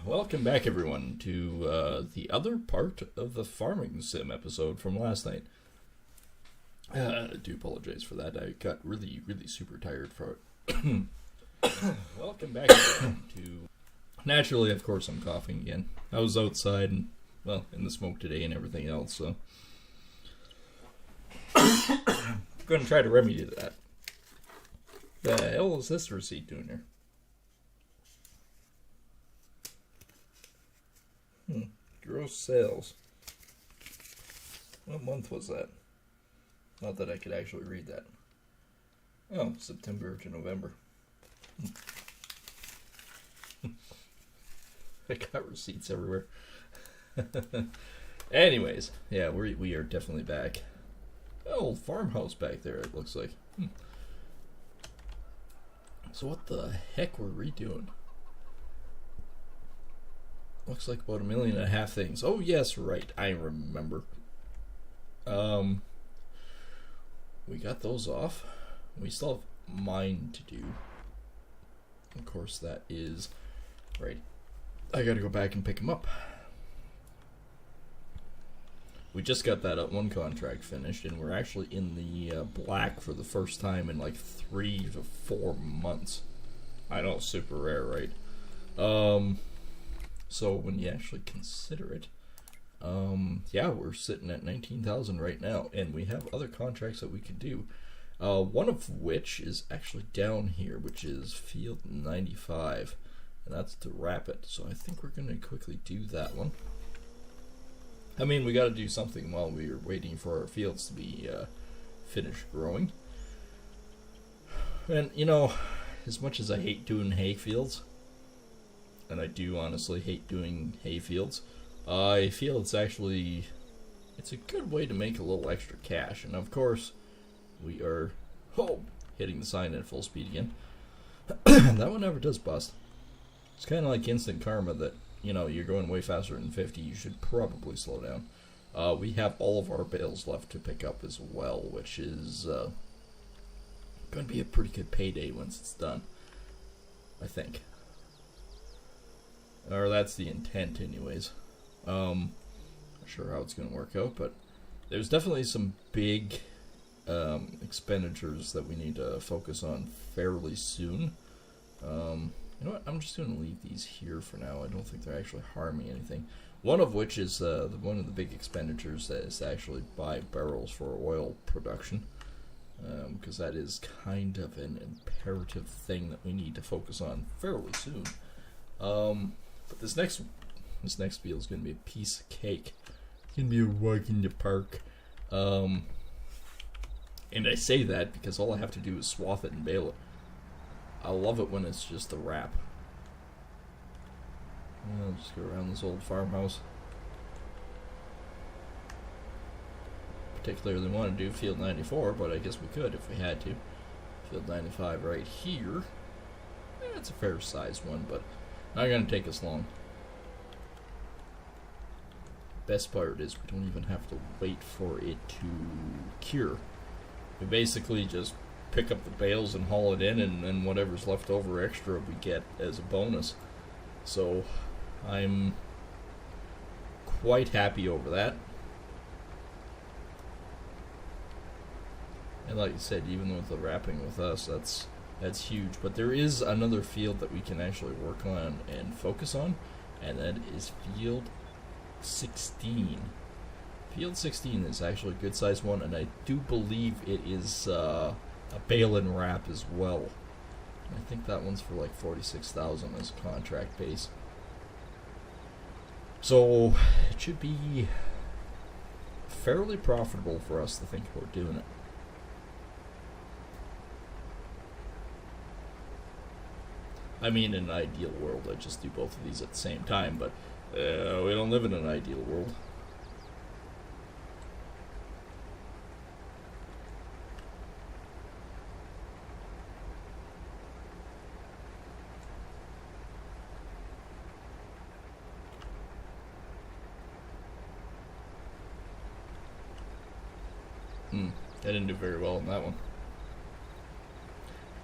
Welcome back, everyone, to the other part of the farming sim episode from last night. I do apologize for that. I got really super tired for it. Welcome back, everyone, to... Naturally, of course, I'm coughing again. I was outside and, well, in the smoke today and everything else, so... I'm going to try to remedy that. The hell is this receipt doing here? Gross sales. What month was that? Not that I could actually read that. Oh, September to November. I got receipts everywhere. Anyways, yeah, we are definitely back. Oh, farmhouse back there, it looks like. So what the heck were we doing? Looks like about 1.5 million things. Oh yes, right, I remember. We got those off. We still have mine to do. Of course, that is right. I gotta go back and pick them up. We just got that one contract finished, and we're actually in the black for the first time in like 3 to 4 months. I know, super rare, right? So when you actually consider it, yeah, we're sitting at 19,000 right now, and we have other contracts that we could do. One of which is actually down here, which is Field 95, and that's to wrap it. So I think we're going to quickly do that one. I mean, we got to do something while we're waiting for our fields to be finished growing. And, you know, as much as I hate doing hay fields, and I do honestly hate doing hay fields, I feel it's a good way to make a little extra cash. And of course, we are hitting the sign at full speed again. That one never does bust. It's kind of like instant karma that, you know, you're going way faster than 50, you should probably slow down. We have all of our bales left to pick up as well, which is going to be a pretty good payday once it's done, I think. Or that's the intent anyways. Not sure how it's going to work out, but there's definitely some big expenditures that we need to focus on fairly soon. You know what, I'm just going to leave these here for now. I don't think they're actually harming anything. One of which is one of the big expenditures that is to actually buy barrels for oil production. Because that is kind of an imperative thing that we need to focus on fairly soon. But this next field is going to be a piece of cake. It's going to be a walk in the park. And I say that because all I have to do is swath it and bale it. I love it when it's just a wrap. I'll just go around this old farmhouse. Particularly want to do Field 94, but I guess we could if we had to. Field 95 right here. It's a fair sized one, but not going to take us long. Best part is we don't even have to wait for it to cure. We basically just pick up the bales and haul it in, and then whatever's left over extra we get as a bonus. So I'm quite happy over that. And like I said, even with the wrapping with us, that's huge. But there is another field that we can actually work on and focus on, and that is Field 16. Field 16 is actually a good sized one, and I do believe it is a bale and wrap as well. I think that one's for like 46,000 as a contract base. So it should be fairly profitable for us to think about doing it. I mean, in an ideal world, I'd just do both of these at the same time, but we don't live in an ideal world. I didn't do very well on that one.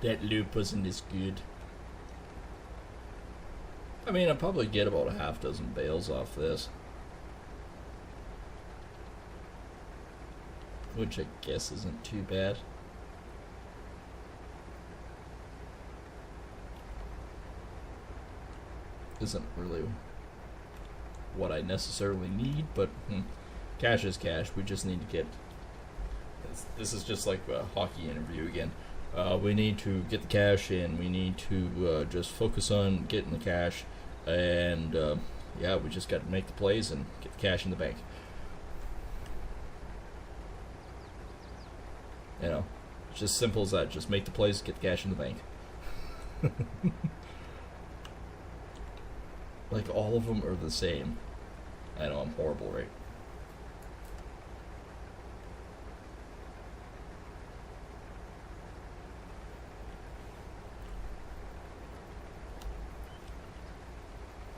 That loop wasn't as good. I mean, I'll probably get about a half dozen bales off this. Which I guess isn't too bad. Isn't really what I necessarily need, but cash is cash. We just need to get... This is just like a hockey interview again. We need to get the cash in. We need to just focus on getting the cash. And, yeah, we just got to make the plays and get the cash in the bank. You know, it's just simple as that. Just make the plays, get the cash in the bank. Like, all of them are the same. I know, I'm horrible, right?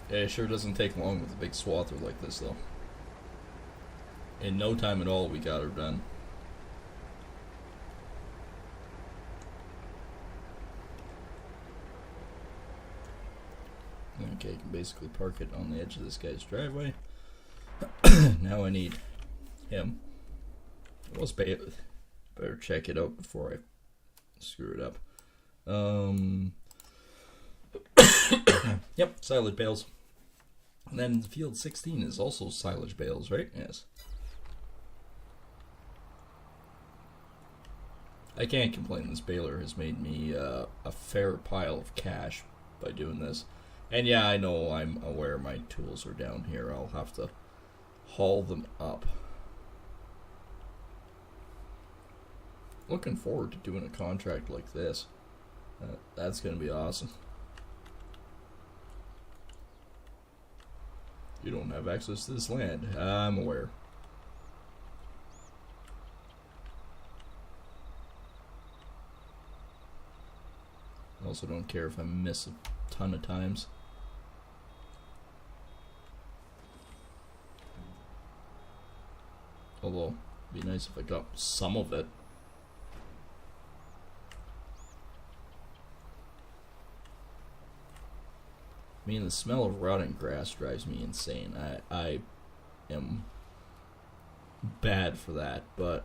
Yeah, it sure doesn't take long with a big swather like this, though. In no time at all, we got her done. Okay, I can basically park it on the edge of this guy's driveway. Now I need him. Let's pay it. Better check it out before I screw it up. Yep, silage bales. And then field 16 is also silage bales, right? Yes. I can't complain. This baler has made me a fair pile of cash by doing this. And yeah, I know, I'm aware my tools are down here. I'll have to haul them up. Looking forward to doing a contract like this. That's going to be awesome. You don't have access to this land. I'm aware. I also don't care if I miss a ton of times. Although, it'd be nice if I got some of it. I mean, the smell of rotting grass drives me insane. I am bad for that, but...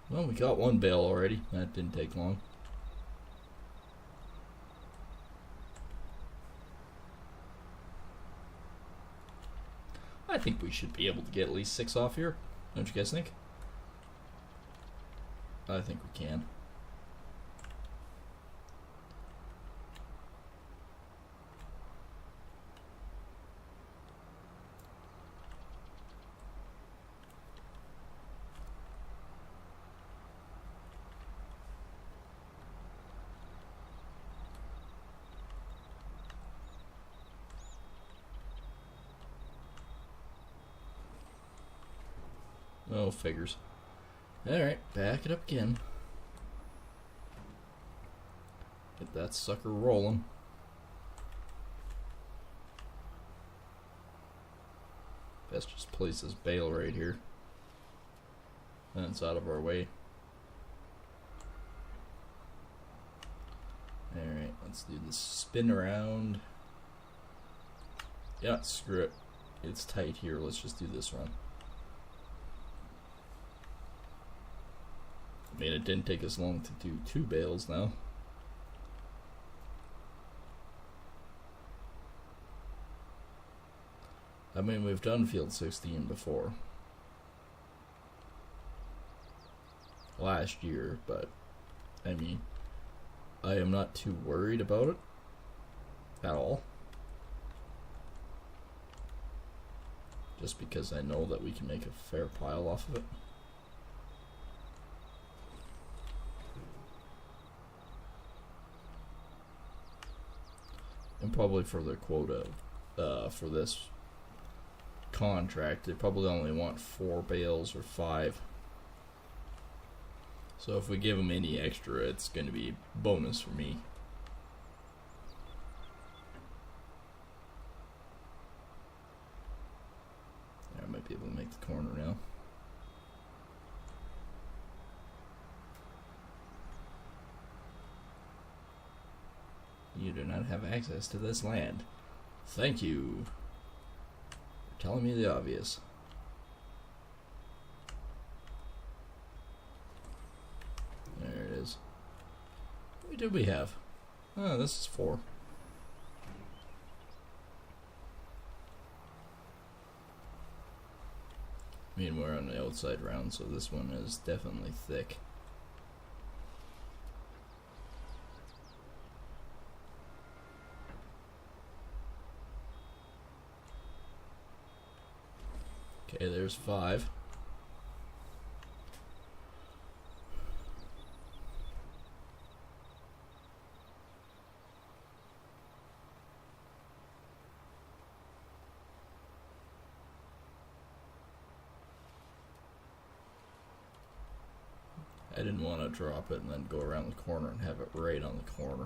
Well, we got one bale already. That didn't take long. I think we should be able to get at least 6 off here. Don't you guys think? I think we can. Oh, figures. Alright, back it up again. Get that sucker rolling. Best just place this bale right here. And it's out of our way. Alright, let's do this spin around. Yeah, screw it. It's tight here. Let's just do this run. I mean, it didn't take us long to do 2 bales now. I mean, we've done field 16 before. Last year, but I mean, I am not too worried about it at all. Just because I know that we can make a fair pile off of it. And probably for their quota for this contract, they probably only want 4 bales or 5. So if we give them any extra, it's going to be bonus for me. I might be able to make the corner now. do not have access to this land. Thank you for telling me the obvious. There it is. What do we have? Oh, this is 4. I mean, we're on the outside round, so this one is definitely thick. Okay, there's 5. I didn't want to drop it and then go around the corner and have it right on the corner.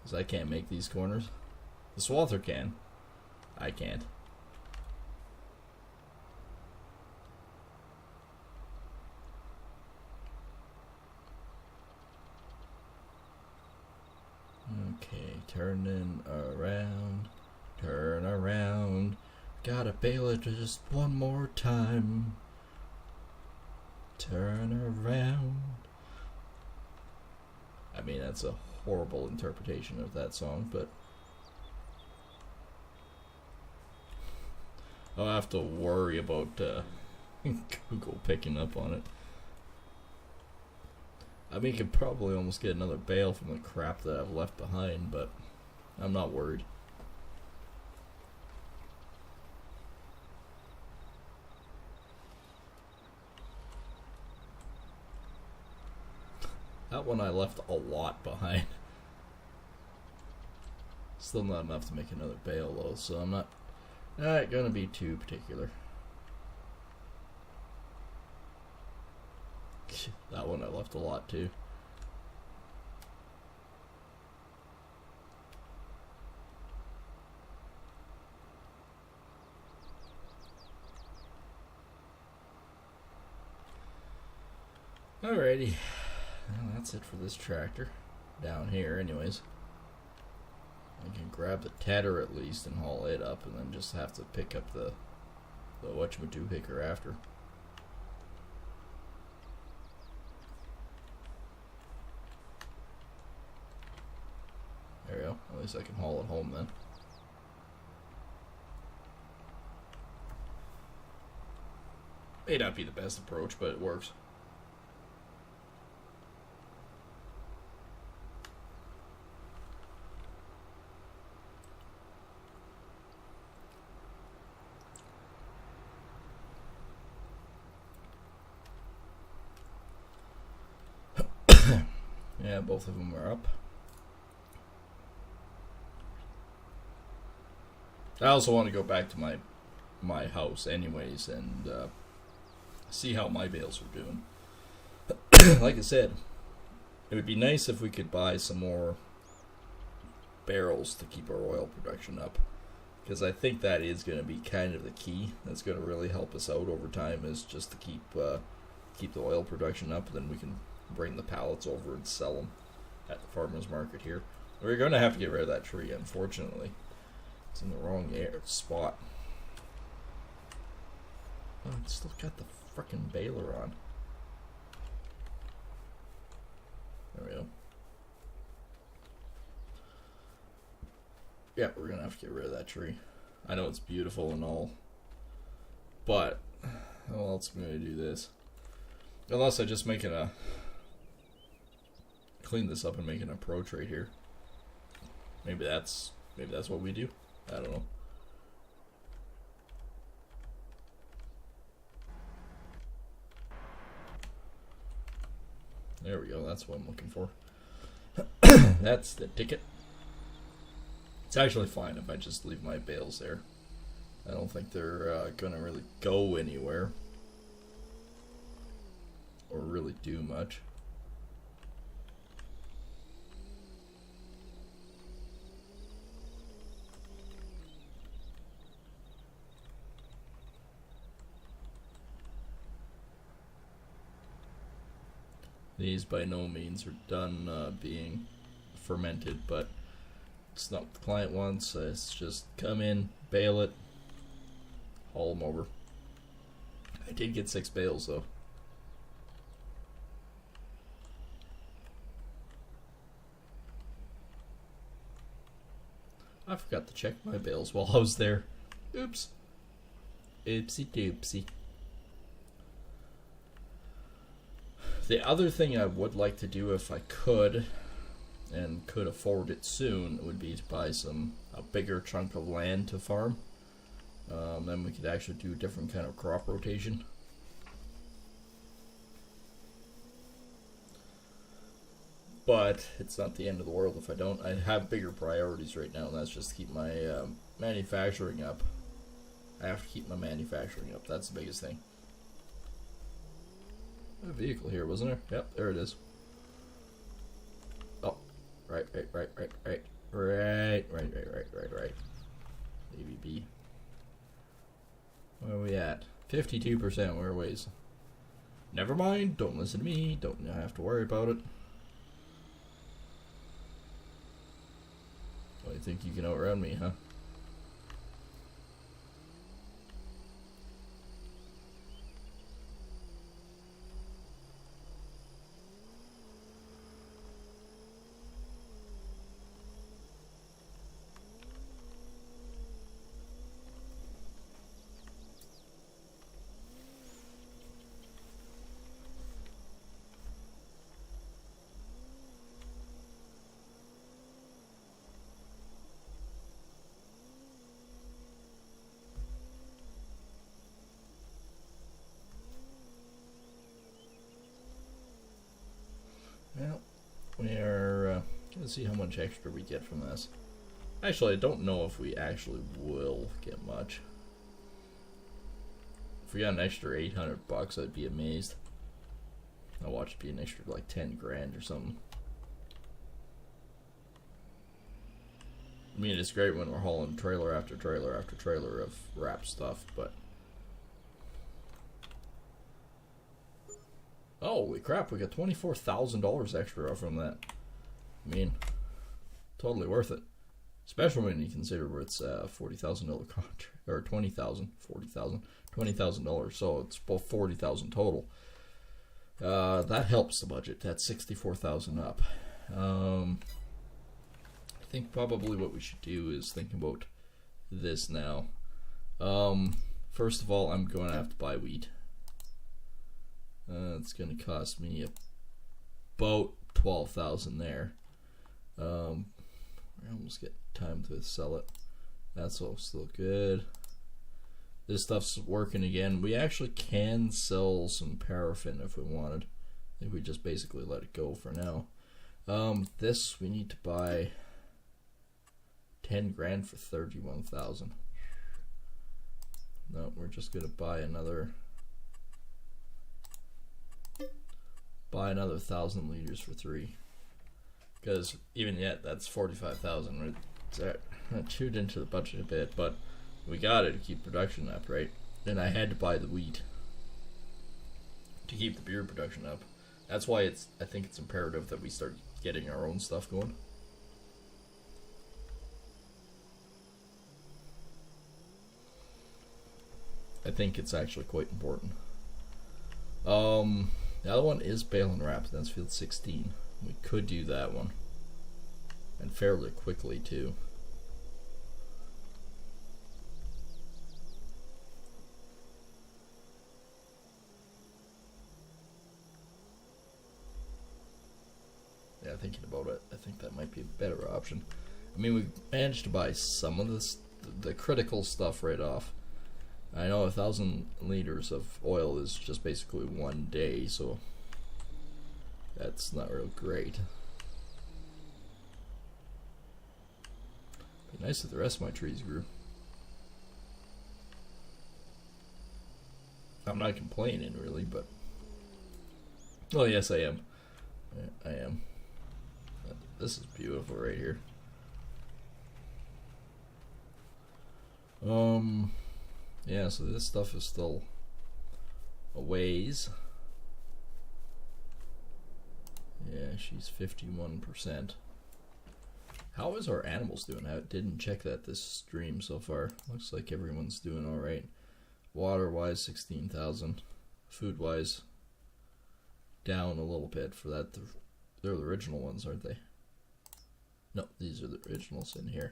Because I can't make these corners. The Swather can. I can't. Okay, turning around. Turn around. Gotta bail it just one more time. Turn around. I mean, that's a horrible interpretation of that song, but I'll have to worry about Google picking up on it. I mean, you could probably almost get another bale from the crap that I've left behind, but I'm not worried. That one I left a lot behind. Still not enough to make another bale though, so I'm not gonna be too particular. That one I left a lot too. Alrighty. Well, that's it for this tractor. Down here, anyways. I can grab the tedder at least and haul it up, and then just have to pick up the whatchamadoo picker after. There we go. At least I can haul it home then. May not be the best approach, but it works. Yeah, both of them are up. I also want to go back to my house anyways and see how my bales are doing. Like I said, it would be nice if we could buy some more barrels to keep our oil production up, because I think that is going to be kind of the key. That's going to really help us out over time, is just to keep the oil production up, and then we can bring the pallets over and sell them at the farmer's market here. We're going to have to get rid of that tree, unfortunately. It's in the wrong spot. Oh, it's still got the frickin' baler on. There we go. Yeah, we're going to have to get rid of that tree. I know it's beautiful and all, but how else am I going to do this? Unless I just clean this up and make an approach right here. Maybe that's what we do. I don't know. There we go. That's what I'm looking for. That's the ticket. It's actually fine if I just leave my bales there. I don't think they're gonna really go anywhere or really do much. These by no means are done being fermented, but It's not what the client wants. It's just come in, bale it, haul them over. I did get 6 bales though. I forgot to check my bales while I was there. Oops. Oopsie doopsie. The other thing I would like to do if I could, and could afford it soon, would be to buy a bigger chunk of land to farm. Then we could actually do a different kind of crop rotation. But it's not the end of the world if I don't. I have bigger priorities right now, and that's just to keep my manufacturing up. I have to keep my manufacturing up. That's the biggest thing. A vehicle here, wasn't there? Yep, there it is. Oh, right. ABB. Where are we at? 52%. Where are we? Never mind. Don't listen to me. Don't have to worry about it. Well, you think you can outrun me, huh? Well, we are going to see how much extra we get from this. Actually, I don't know if we actually will get much. If we got an extra 800 bucks, I'd be amazed. I'll watch it be an extra like 10 grand or something. I mean, it's great when we're hauling trailer after trailer after trailer of wrap stuff, but... Holy crap, we got $24,000 extra from that. I mean, totally worth it. Especially when you consider where it's $40,000 contract, or $20,000, $40,000, $20,000. So it's about $40,000 total. That helps the budget. That's $64,000 up. I think probably what we should do is think about this now. First of all, I'm going to have to buy wheat. It's going to cost me about $12,000 there. We almost get time to sell it. That's all still good. This stuff's working again. We actually can sell some paraffin if we wanted. I think we just basically let it go for now. This we need to buy 10 grand for 31,000. No, we're just gonna buy another 1,000 liters for 3. Because even yet, that's 45,000. I chewed into the budget a bit, but we got it to keep production up, right? And I had to buy the wheat to keep the beer production up. That's why I think it's imperative that we start getting our own stuff going. I think it's actually quite important. The other one is bale and wrap. That's field 16. We could do that one, and fairly quickly too. Yeah, thinking about it, I think that might be a better option. I mean, we managed to buy some of the critical stuff right off. I know 1,000 liters of oil is just basically 1 day, so that's not real great. Be nice if the rest of my trees grew. I'm not complaining really, but well, yes, I am. I am. This is beautiful right here. Yeah, so this stuff is still a ways. Yeah, she's 51%. How is our animals doing? I didn't check that this stream so far. Looks like everyone's doing all right. Water-wise, 16,000. Food-wise, down a little bit for that. They're the original ones, aren't they? No, these are the originals in here.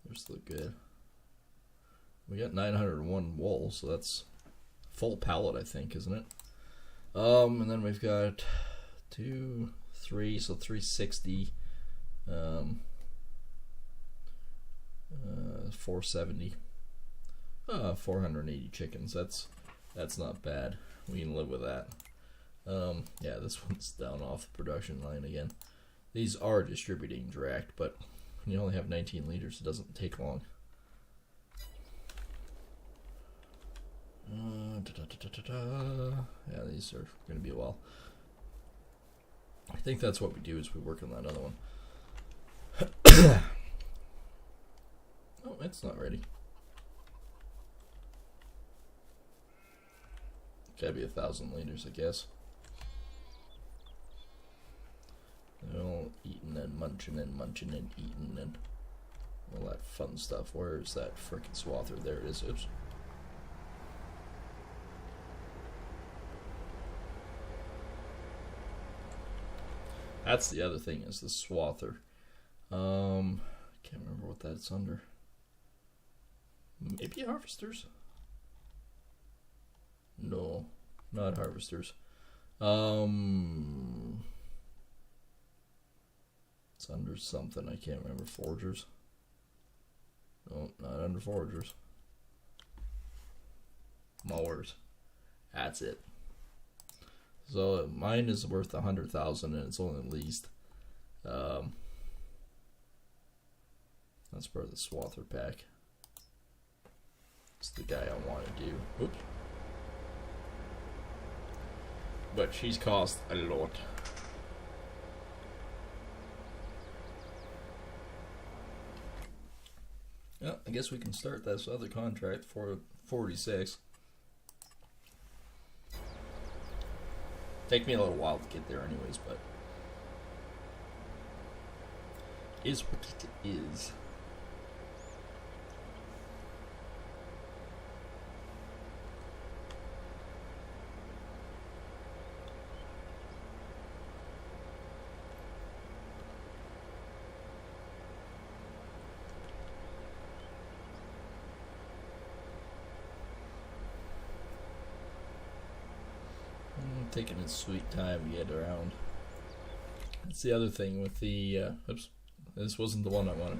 They're still good. We got 901 wool, so that's full pallet, I think, isn't it? And then we've got 2, 3, so 360. 470. 480 chickens. That's not bad. We can live with that. Yeah, this one's down off the production line again. These are distributing direct, but when you only have 19 liters, it doesn't take long. Yeah, these are going to be a while. I think that's what we do is we work on that other one. Oh, it's not ready. Gotta be 1,000 liters, I guess. They're all eating and munching and munching and eating and all that fun stuff. Where is that frickin' swather? There it is. Oops. That's the other thing, is the swather. Can't remember what that's under. Maybe harvesters? No, not harvesters. It's under something, I can't remember. Foragers? No, not under foragers. Mowers. That's it. So mine is worth 100,000 and it's only leased. That's part of the swather pack. It's the guy I want to do. Oops. But she's cost a lot. Yeah, I guess we can start this other contract for 46. Take me a little while to get there anyways, but is what it is. Taking its sweet time to get around. That's the other thing with the oops, this wasn't the one I wanted.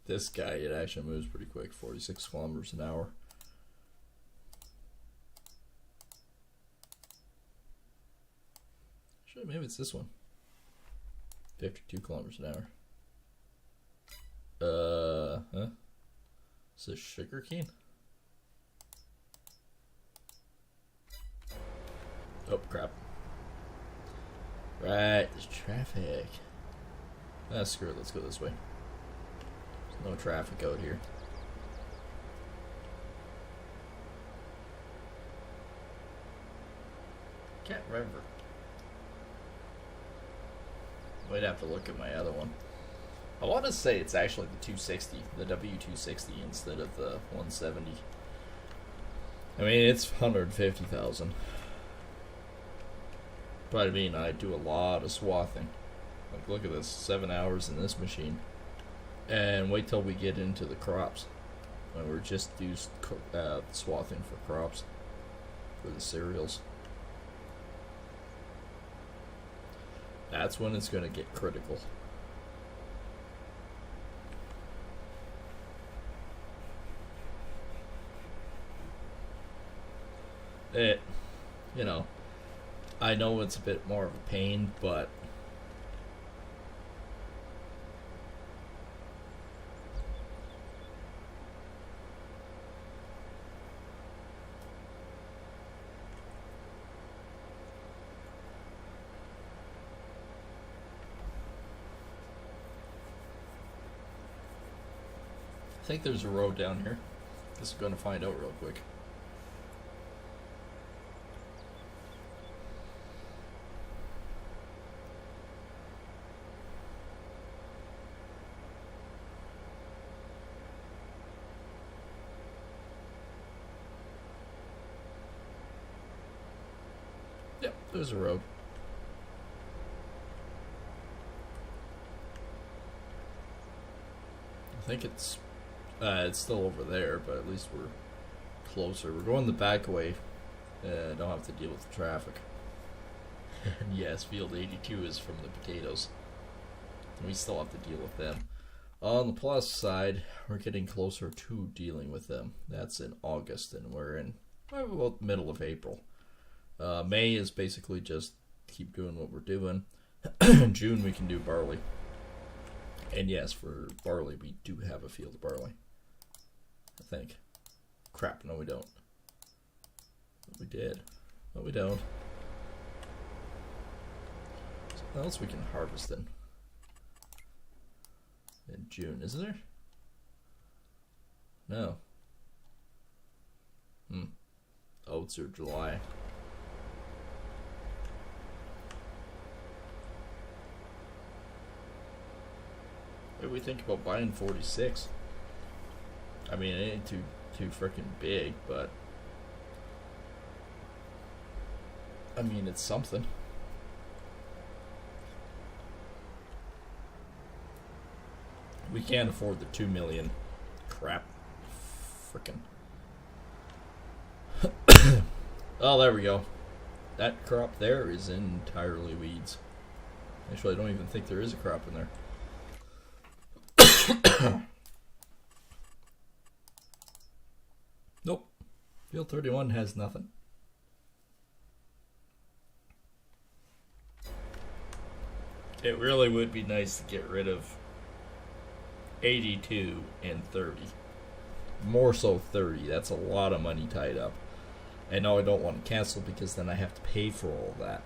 This guy, it actually moves pretty quick, 46 kilometers an hour. Actually, maybe it's this one. 52 kilometers an hour. Huh? Is this sugar cane? Oh, crap. Right, there's traffic. Ah, screw it, let's go this way. There's no traffic out here. Can't remember. Might have to look at my other one. I want to say it's actually the 260, the W260 instead of the 170. I mean, it's 150,000. But I mean, I do a lot of swathing. Like, look at this, 7 hours in this machine. And wait till we get into the crops. When we're just do swathing for crops. For the cereals. That's when it's going to get critical. It, you know, I know it's a bit more of a pain, but I think there's a road down here. Just going to find out real quick. There's a road. I think it's still over there, but at least we're closer. We're going the back way. Don't have to deal with the traffic. And yes, field 82 is from the potatoes. We still have to deal with them. On the plus side, we're getting closer to dealing with them. That's in August, and we're in about middle of April. May is basically just keep doing what we're doing. June we can do barley. And yes, for barley, we do have a field of barley. I think. Crap, no we don't. We did. No we don't. What else we can harvest in June, isn't there? No. Oats or July. Maybe we think about buying 46. I mean, it ain't too freaking big, but I mean, it's something. We can't afford the 2 million. Crap. Frickin'. Oh, there we go. That crop there is entirely weeds. Actually, I don't even think there is a crop in there. Nope. Field 31 has nothing. It really would be nice to get rid of 82 and 30. More so 30. That's a lot of money tied up. And no, I don't want to cancel because then I have to pay for all of that.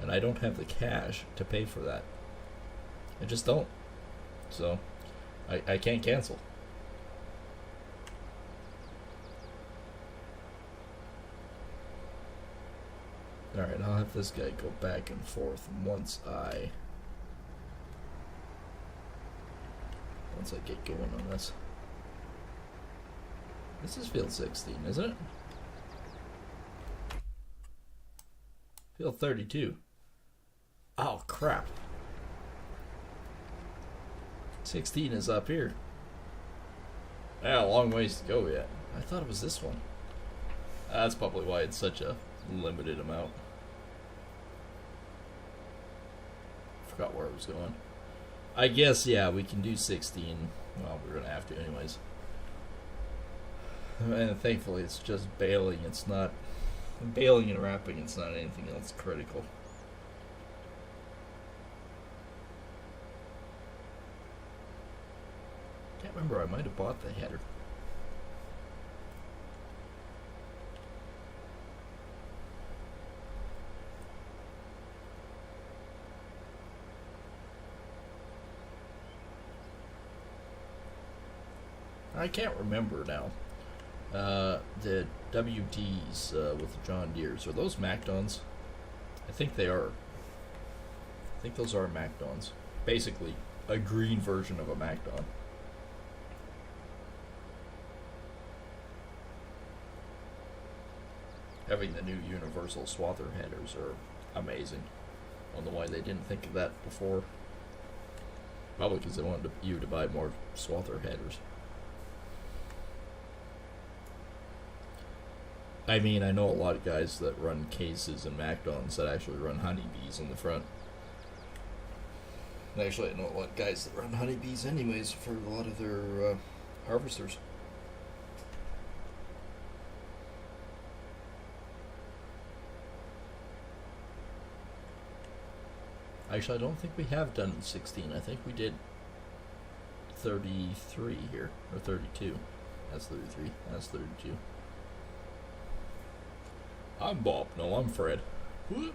And I don't have the cash to pay for that. I just don't. So, I can't cancel. Alright, I'll have this guy go back and forth once I get going on this. This is field 16, isn't it? Field 32. Oh, crap. 16 is up here. Yeah, a long ways to go yet. I thought it was this one. That's probably why it's such a limited amount. Forgot where I was going. I guess, yeah, we can do 16. Well, we're going to have to anyways. And thankfully it's just baling. It's not... Baling and wrapping, it's not anything else critical. Can't remember, I might have bought the header. I can't remember now. The WDs with the John Deeres, are those MacDons? I think they are. I think those are MacDons. Basically, a green version of a MacDon. Having the new universal swather headers are amazing. I don't know why they didn't think of that before. Probably because they wanted you to buy more swather headers. I mean, I know a lot of guys that run cases and MacDons that actually run honeybees in the front. Actually, I know a lot of guys that run honeybees anyways for a lot of their harvesters. Actually, I don't think we have done 16. I think we did 33 here, or 32. That's 33. That's 32. I'm Bob. No, I'm Fred. Whoop.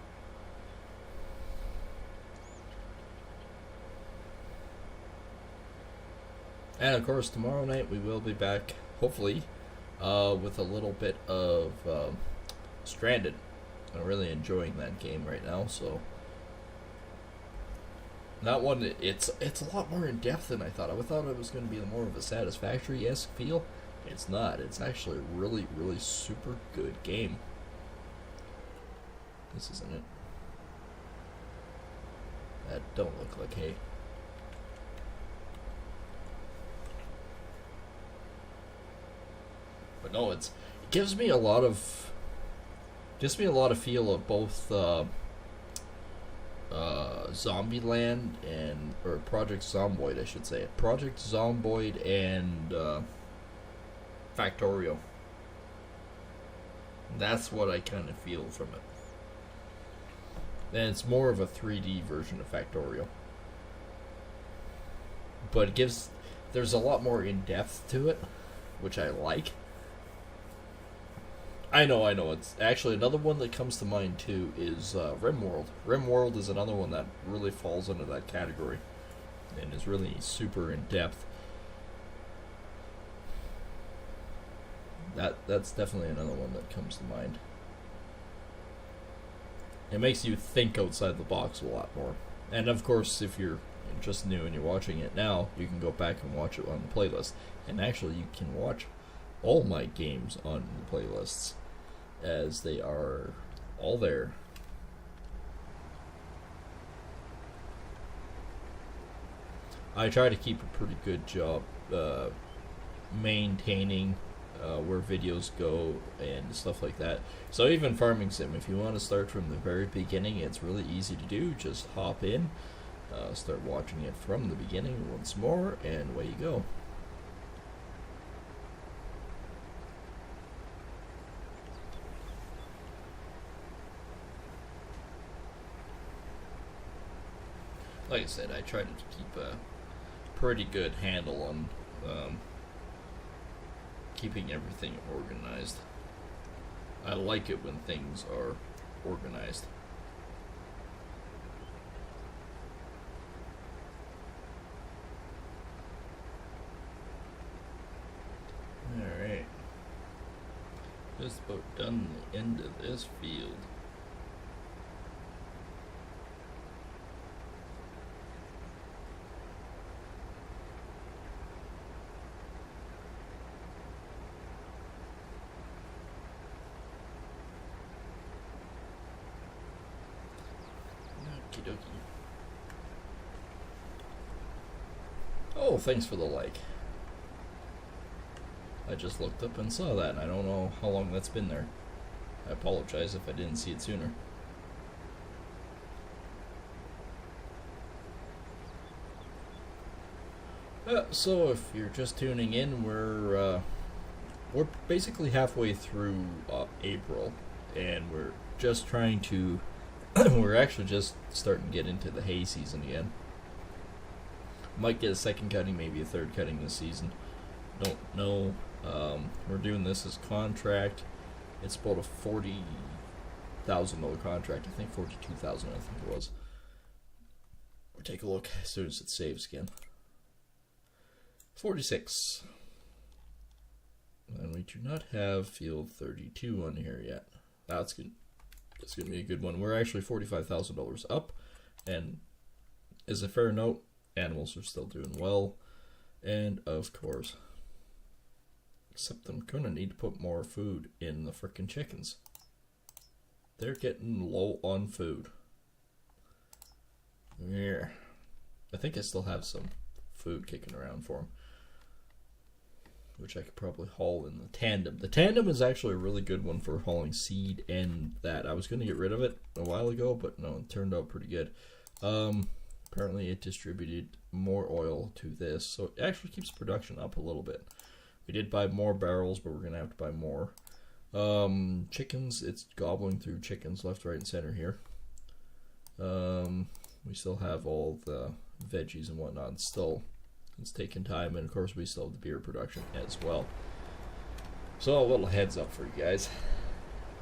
And of course, tomorrow night we will be back, hopefully, with a little bit of Stranded. I'm really enjoying that game right now. So that one, it's a lot more in depth than I thought. I thought it was going to be more of a Satisfactory-esque feel. It's not. It's actually a really, really super good game. This isn't it. That don't look like hay. But no, it gives me a lot of feel of both Zombieland or Project Zomboid, I should say. Project Zomboid and Factorio. That's what I kind of feel from it. And it's more of a 3D version of Factorio. But there's a lot more in-depth to it, which I like. I know. It's actually another one that comes to mind too is RimWorld. RimWorld is another one that really falls into that category and is really super in depth. That's definitely another one that comes to mind. It makes you think outside the box a lot more. And of course, if you're just new and you're watching it now, you can go back and watch it on the playlist. And actually, you can watch all my games on the playlists, as they are all there. I try to keep a pretty good job maintaining where videos go and stuff like that. So even Farming Sim, if you want to start from the very beginning, it's really easy to do. Just hop in, start watching it from the beginning once more, and away you go. Like I said, I try to keep a pretty good handle on keeping everything organized. I like it when things are organized. Alright. Just about done the end of this field. Okie dokie. Oh, thanks for the like. I just looked up and saw that, and I don't know how long that's been there. I apologize if I didn't see it sooner. So if you're just tuning in, we're basically halfway through April, and we're just trying to we're actually just starting to get into the hay season again. Might get a second cutting, maybe a third cutting this season. Don't know. We're doing this as contract. It's about a $40,000 contract. I think $42,000. I think it was. We'll take a look as soon as it saves again. 46. And we do not have field 32 on here yet. That's good. That's going to be a good one. We're actually $45,000 up, and as a fair note, animals are still doing well, and of course, except I'm going to need to put more food in the frickin' chickens. They're getting low on food. Yeah. I think I still have some food kicking around for them, which I could probably haul in the tandem. The tandem is actually a really good one for hauling seed and that. I was going to get rid of it a while ago, but no, it turned out pretty good. Apparently it distributed more oil to this, so it actually keeps production up a little bit. We did buy more barrels, but we're going to have to buy more. Chickens, it's gobbling through chickens left, right, and center here. We still have all the veggies and whatnot. It's taking time, and of course we still have the beer production as well. So a little heads up for you guys.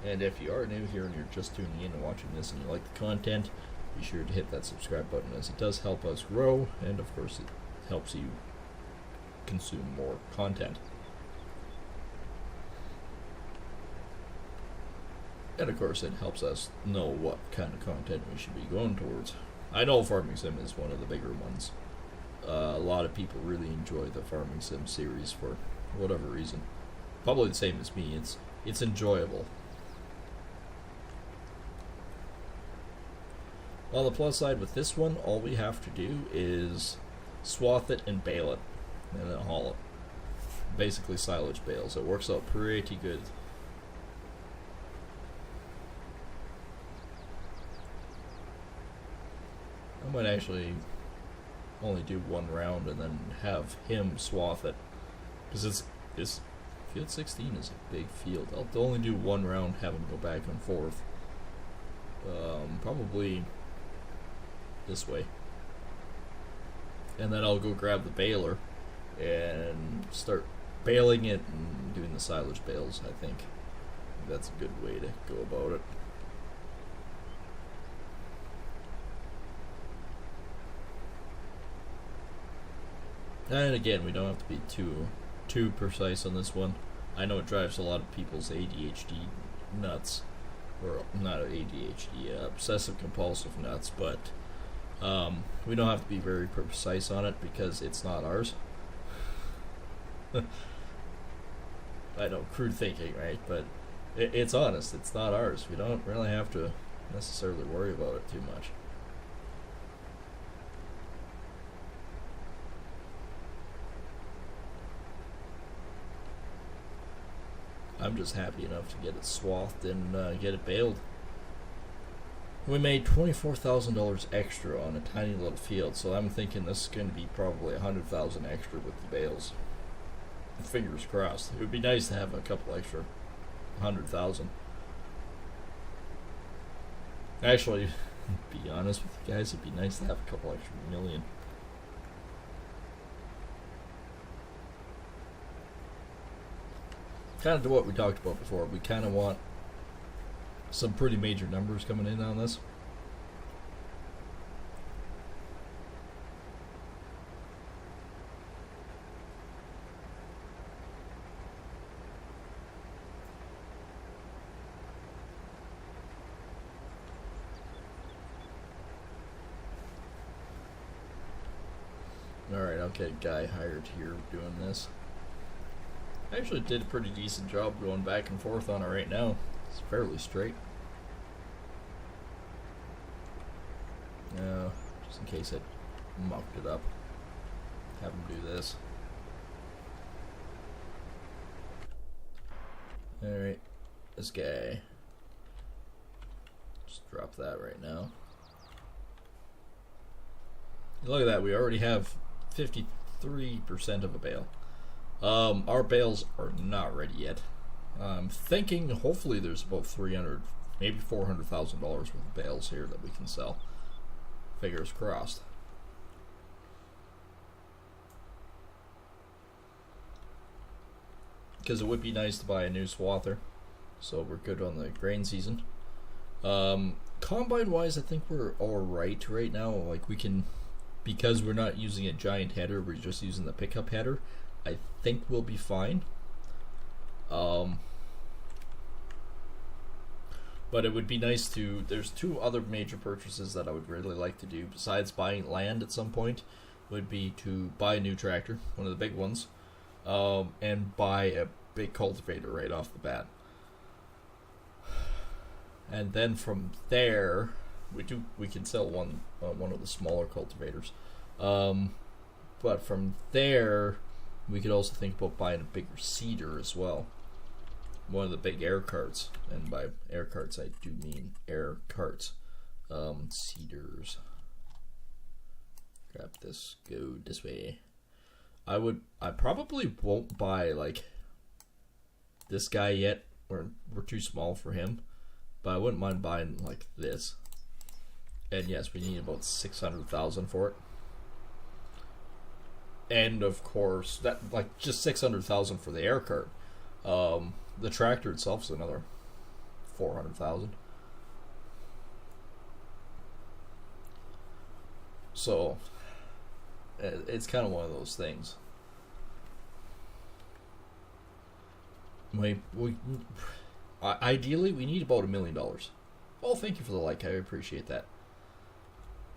And if you are new here and you're just tuning in and watching this and you like the content, be sure to hit that subscribe button, as it does help us grow, and of course it helps you consume more content. And of course it helps us know what kind of content we should be going towards. I know Farming Sim is one of the bigger ones. A lot of people really enjoy the Farming Sim series for for whatever reason. Probably the same as me. It's enjoyable. On the plus side with this one, all we have to do is swath it and bale it, and then haul it. Basically silage bales. It works out pretty good. I might actually only do one round and then have him swath it, because this field 16 is a big field. I'll only do one round, have him go back and forth. Probably this way, and then I'll go grab the baler and start baling it and doing the silage bales. I think that's a good way to go about it. And again, we don't have to be too precise on this one. I know it drives a lot of people's ADHD nuts, or not ADHD, obsessive compulsive nuts, but we don't have to be very precise on it because it's not ours. I know, crude thinking, right? But it's honest, it's not ours. We don't really have to necessarily worry about it too much. I'm just happy enough to get it swathed and get it baled. We made $24,000 extra on a tiny little field, so I'm thinking this is going to be probably $100,000 extra with the bales. Fingers crossed. It would be nice to have a couple extra 100,000. Actually, to be honest with you guys, it'd be nice to have a couple extra million. Kind of to what we talked about before. We kind of want some pretty major numbers coming in on this. Alright, I'll get a guy hired here doing this. I actually did a pretty decent job going back and forth on it right now. It's fairly straight. Just in case it mucked it up. Have him do this. Alright, this guy. Just drop that right now. Look at that, we already have 53% of a bale. Our bales are not ready yet. I'm thinking hopefully there's about $300,000, maybe $400,000 worth of bales here that we can sell. Fingers crossed. Because it would be nice to buy a new swather, so we're good on the grain season. Combine wise, I think we're alright right now. Like we can, because we're not using a giant header, we're just using the pickup header. I think we'll be fine. But it would be nice to, there's two other major purchases that I would really like to do besides buying land at some point, would be to buy a new tractor, one of the big ones, and buy a big cultivator right off the bat. And then from there, we can sell one of the smaller cultivators. But from there, we could also think about buying a bigger seeder as well. One of the big air carts, and by air carts I do mean air carts. Seeders. Grab this, go this way. I probably won't buy like this guy yet. We're too small for him. But I wouldn't mind buying like this. And yes, we need about 600,000 for it. And of course, that like just 600,000 for the air cart. The tractor itself is another 400,000. So it's kind of one of those things. Ideally, we need about $1 million. Oh, thank you for the like. I appreciate that.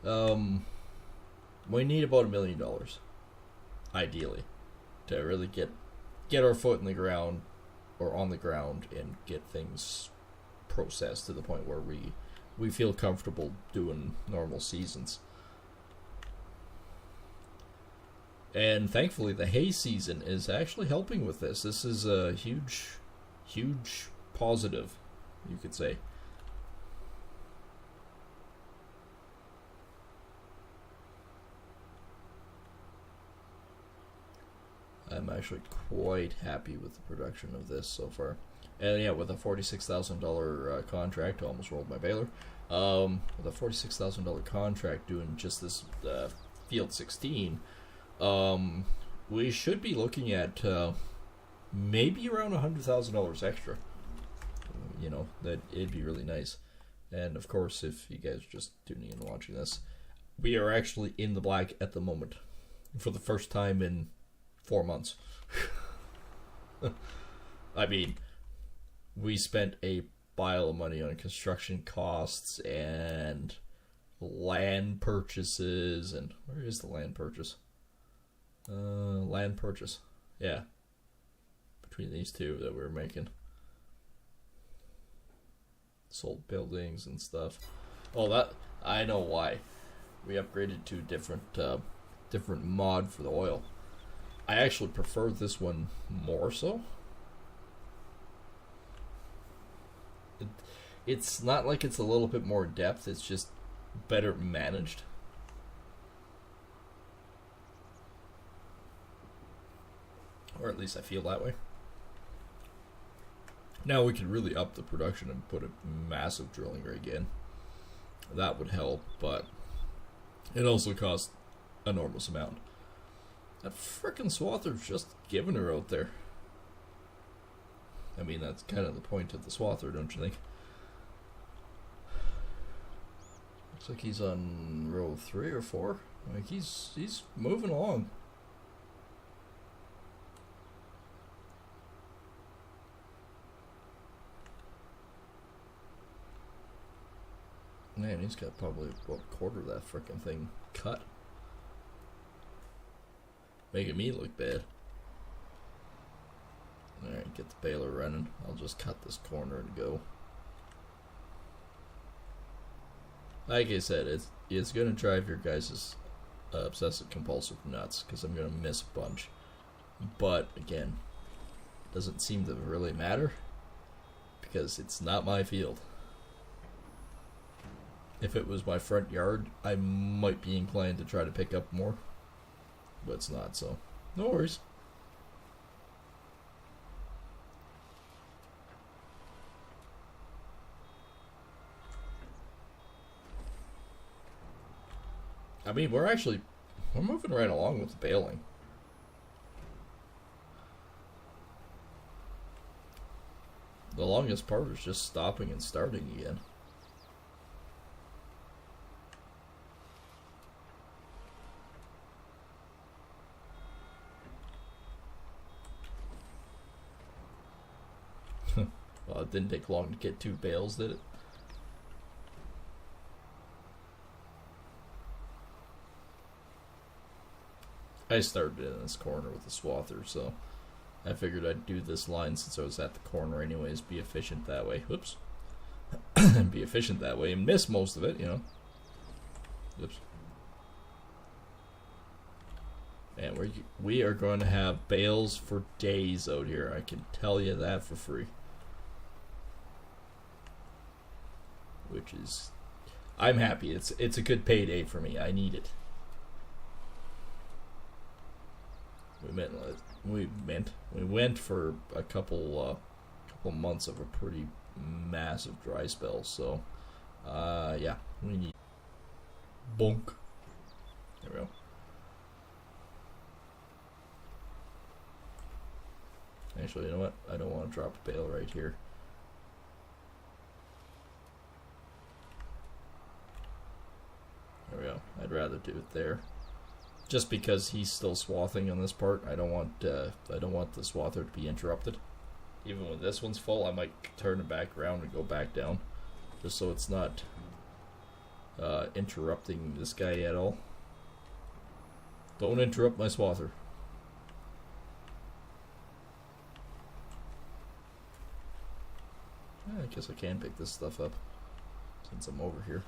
We need about $1 million, ideally, to really get get our foot in the ground or on the ground and get things processed to the point where we feel comfortable doing normal seasons. And thankfully the hay season is actually helping with this. This is a huge positive, you could say. I'm actually quite happy with the production of this so far. And yeah, with a $46,000 contract, I almost rolled my baler. With a $46,000 contract doing just this field 16, we should be looking at maybe around $100,000 extra. You know, that it'd be really nice. And of course, if you guys are just tuning in and watching this, we are actually in the black at the moment for the first time in 4 months. I mean, we spent a pile of money on construction costs and land purchases. And where is the land purchase? Land purchase. Yeah. Between these two that we're making. Sold buildings and stuff. Oh, that I know why. We upgraded to different mod for the oil. I actually prefer this one more so. It's not like it's a little bit more depth, it's just better managed. Or at least I feel that way. Now we could really up the production and put a massive drilling rig in. That would help, but it also costs an enormous amount. That frickin' swather's just giving her out there. I mean, that's kind of the point of the swather, don't you think? Looks like he's on row 3 or 4. Like he's moving along. Man, he's got probably about a quarter of that frickin' thing cut. Making me look bad. Alright, get the baler running. I'll just cut this corner and go. Like I said, it's gonna drive your guys' obsessive compulsive nuts, because I'm gonna miss a bunch. But again, it doesn't seem to really matter, because it's not my field. If it was my front yard, I might be inclined to try to pick up more. But it's not, so no worries. I mean, we're moving right along with the baling. The longest part is just stopping and starting again. Well, it didn't take long to get 2 bales, did it? I started in this corner with the swather, so I figured I'd do this line since I was at the corner anyways, be efficient that way. Whoops. Be efficient that way and miss most of it, you know. Oops. And we are going to have bales for days out here. I can tell you that for free. Which is, I'm happy. It's a good payday for me. I need it. We went for a couple months of a pretty massive dry spell. So, yeah, we need bonk. There we go. Actually, you know what? I don't want to drop a bale right here. There we go. I'd rather do it there, just because he's still swathing on this part. I don't want the swather to be interrupted. Even when this one's full, I might turn it back around and go back down, just so it's not interrupting this guy at all. Don't interrupt my swather. I guess I can pick this stuff up since I'm over here.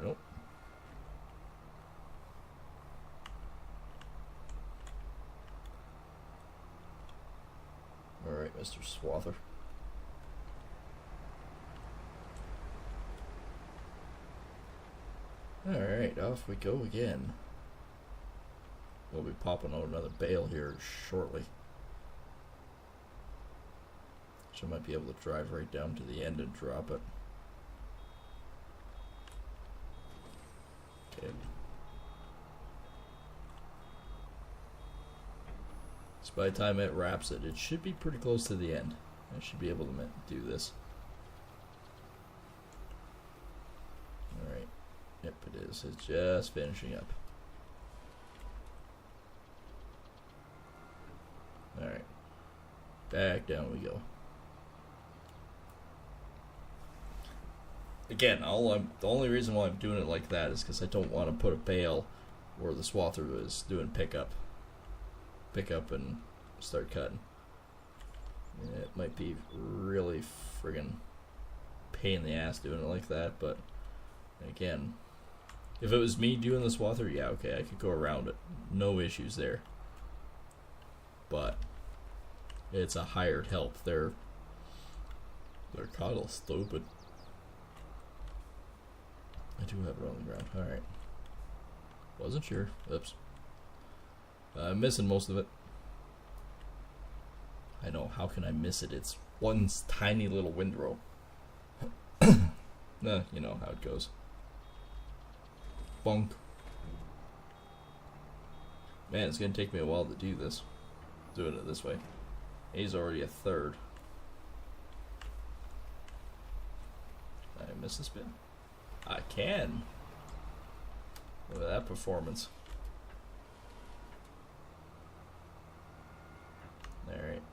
Nope. Alright, Mr. Swather. Alright, off we go again. We'll be popping out another bale here shortly. So I might be able to drive right down to the end and drop it. Okay. So by the time it wraps it, it should be pretty close to the end. I should be able to do this. Alright. Yep, it is. It's just finishing up. Alright. Back down we go. Again, the only reason why I'm doing it like that is because I don't want to put a bale where the swather is doing pick up and start cutting. Yeah, it might be really friggin' pain in the ass doing it like that, but again, if it was me doing the swather, yeah, okay, I could go around it. No issues there. But it's a hired help. They're kind of stupid. I do have it on the ground. Alright. Wasn't sure. Oops. I'm missing most of it. I know. How can I miss it? It's one tiny little windrow. Nah, you know how it goes. Bonk. Man, it's going to take me a while to do this. Doing it this way. He's already a third. Did I miss this bit? I can. Look at that performance. Alright.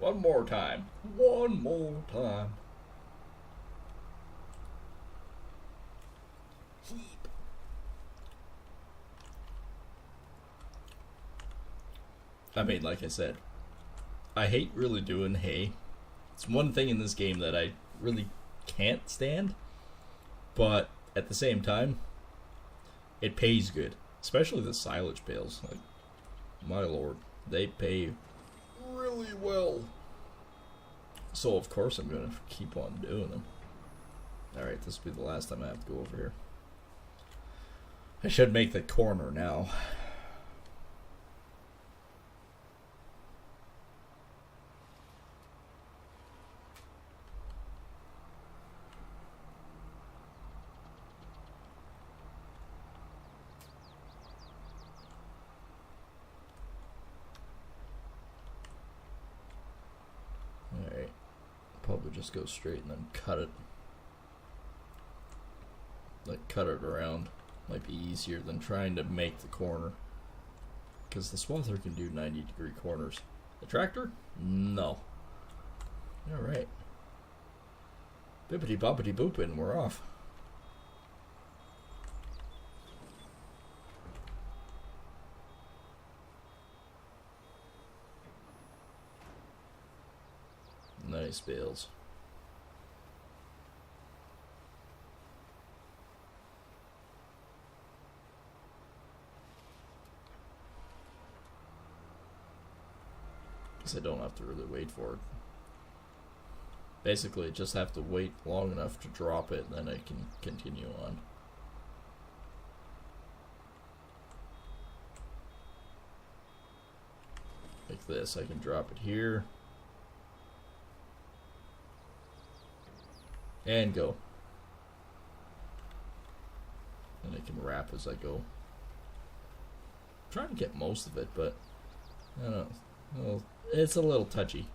One more time. One more time. Heap. I mean, like I said, I hate really doing hay. It's one thing in this game that I really can't stand, but at the same time, it pays good. Especially the silage bales. Like, my lord, they pay really well. So of course I'm gonna keep on doing them. Alright, this will be the last time I have to go over here. I should make the corner now. Alright, probably just go straight and then cut it. Like, cut it around. Might be easier than trying to make the corner. Because the swather can do 90-degree corners. The tractor? No. Alright. Bippity boppity boopin', we're off. Nice bales. Guess I don't have to really wait for it. Basically, just have to wait long enough to drop it, and then I can continue on. Like this, I can drop it here. And go. And I can wrap as I go. I'm trying to get most of it, but I don't know. Well, it's a little touchy.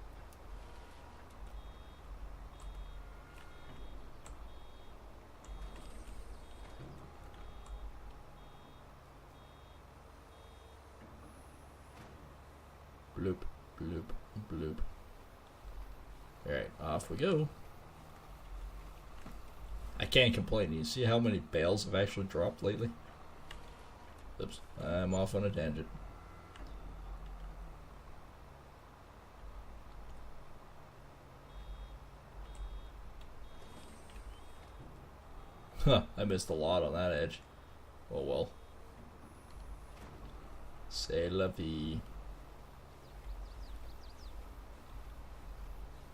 Bloop, bloop, bloop. Alright, off we go. I can't complain. You see how many bales have actually dropped lately? Oops, I'm off on a tangent. Huh, I missed a lot on that edge. Oh well. C'est la vie.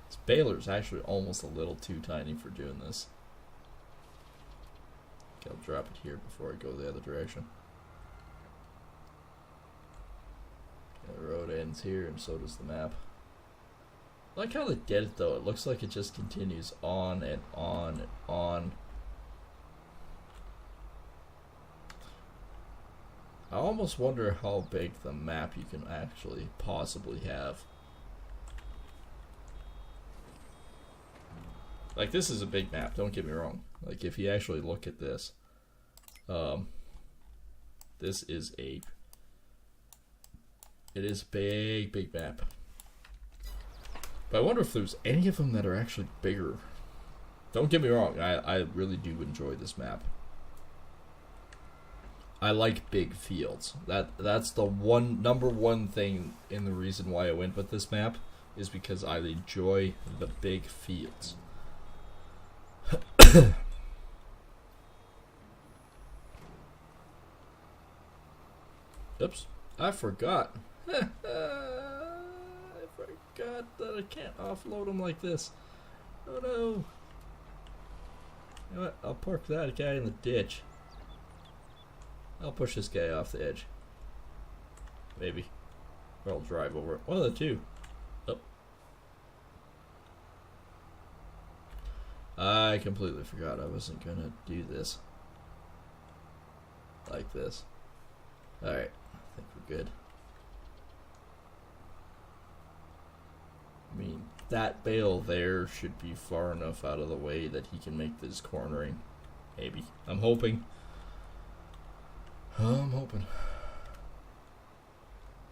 This baler's actually almost a little too tiny for doing this. Okay, I'll drop it here before I go the other direction. Okay, the road ends here, and so does the map. I like how they did it though. It looks like it just continues on and on and on. I almost wonder how big the map you can actually possibly have. Like, this is a big map, don't get me wrong. Like, if you actually look at this, this is it is a big, big map. But I wonder if there's any of them that are actually bigger. Don't get me wrong, I really do enjoy this map. I like big fields. That's the number one thing in the reason why I went with this map, is because I enjoy the big fields. Oops, I forgot. I forgot that I can't offload them like this. Oh no. You know what? I'll park that guy in the ditch. I'll push this guy off the edge. Maybe. Or I'll drive over it. One of the two. Oh. I completely forgot I wasn't gonna do this. Like this. Alright. I think we're good. I mean, that bale there should be far enough out of the way that he can make this cornering. Maybe. I'm hoping. I'm hoping.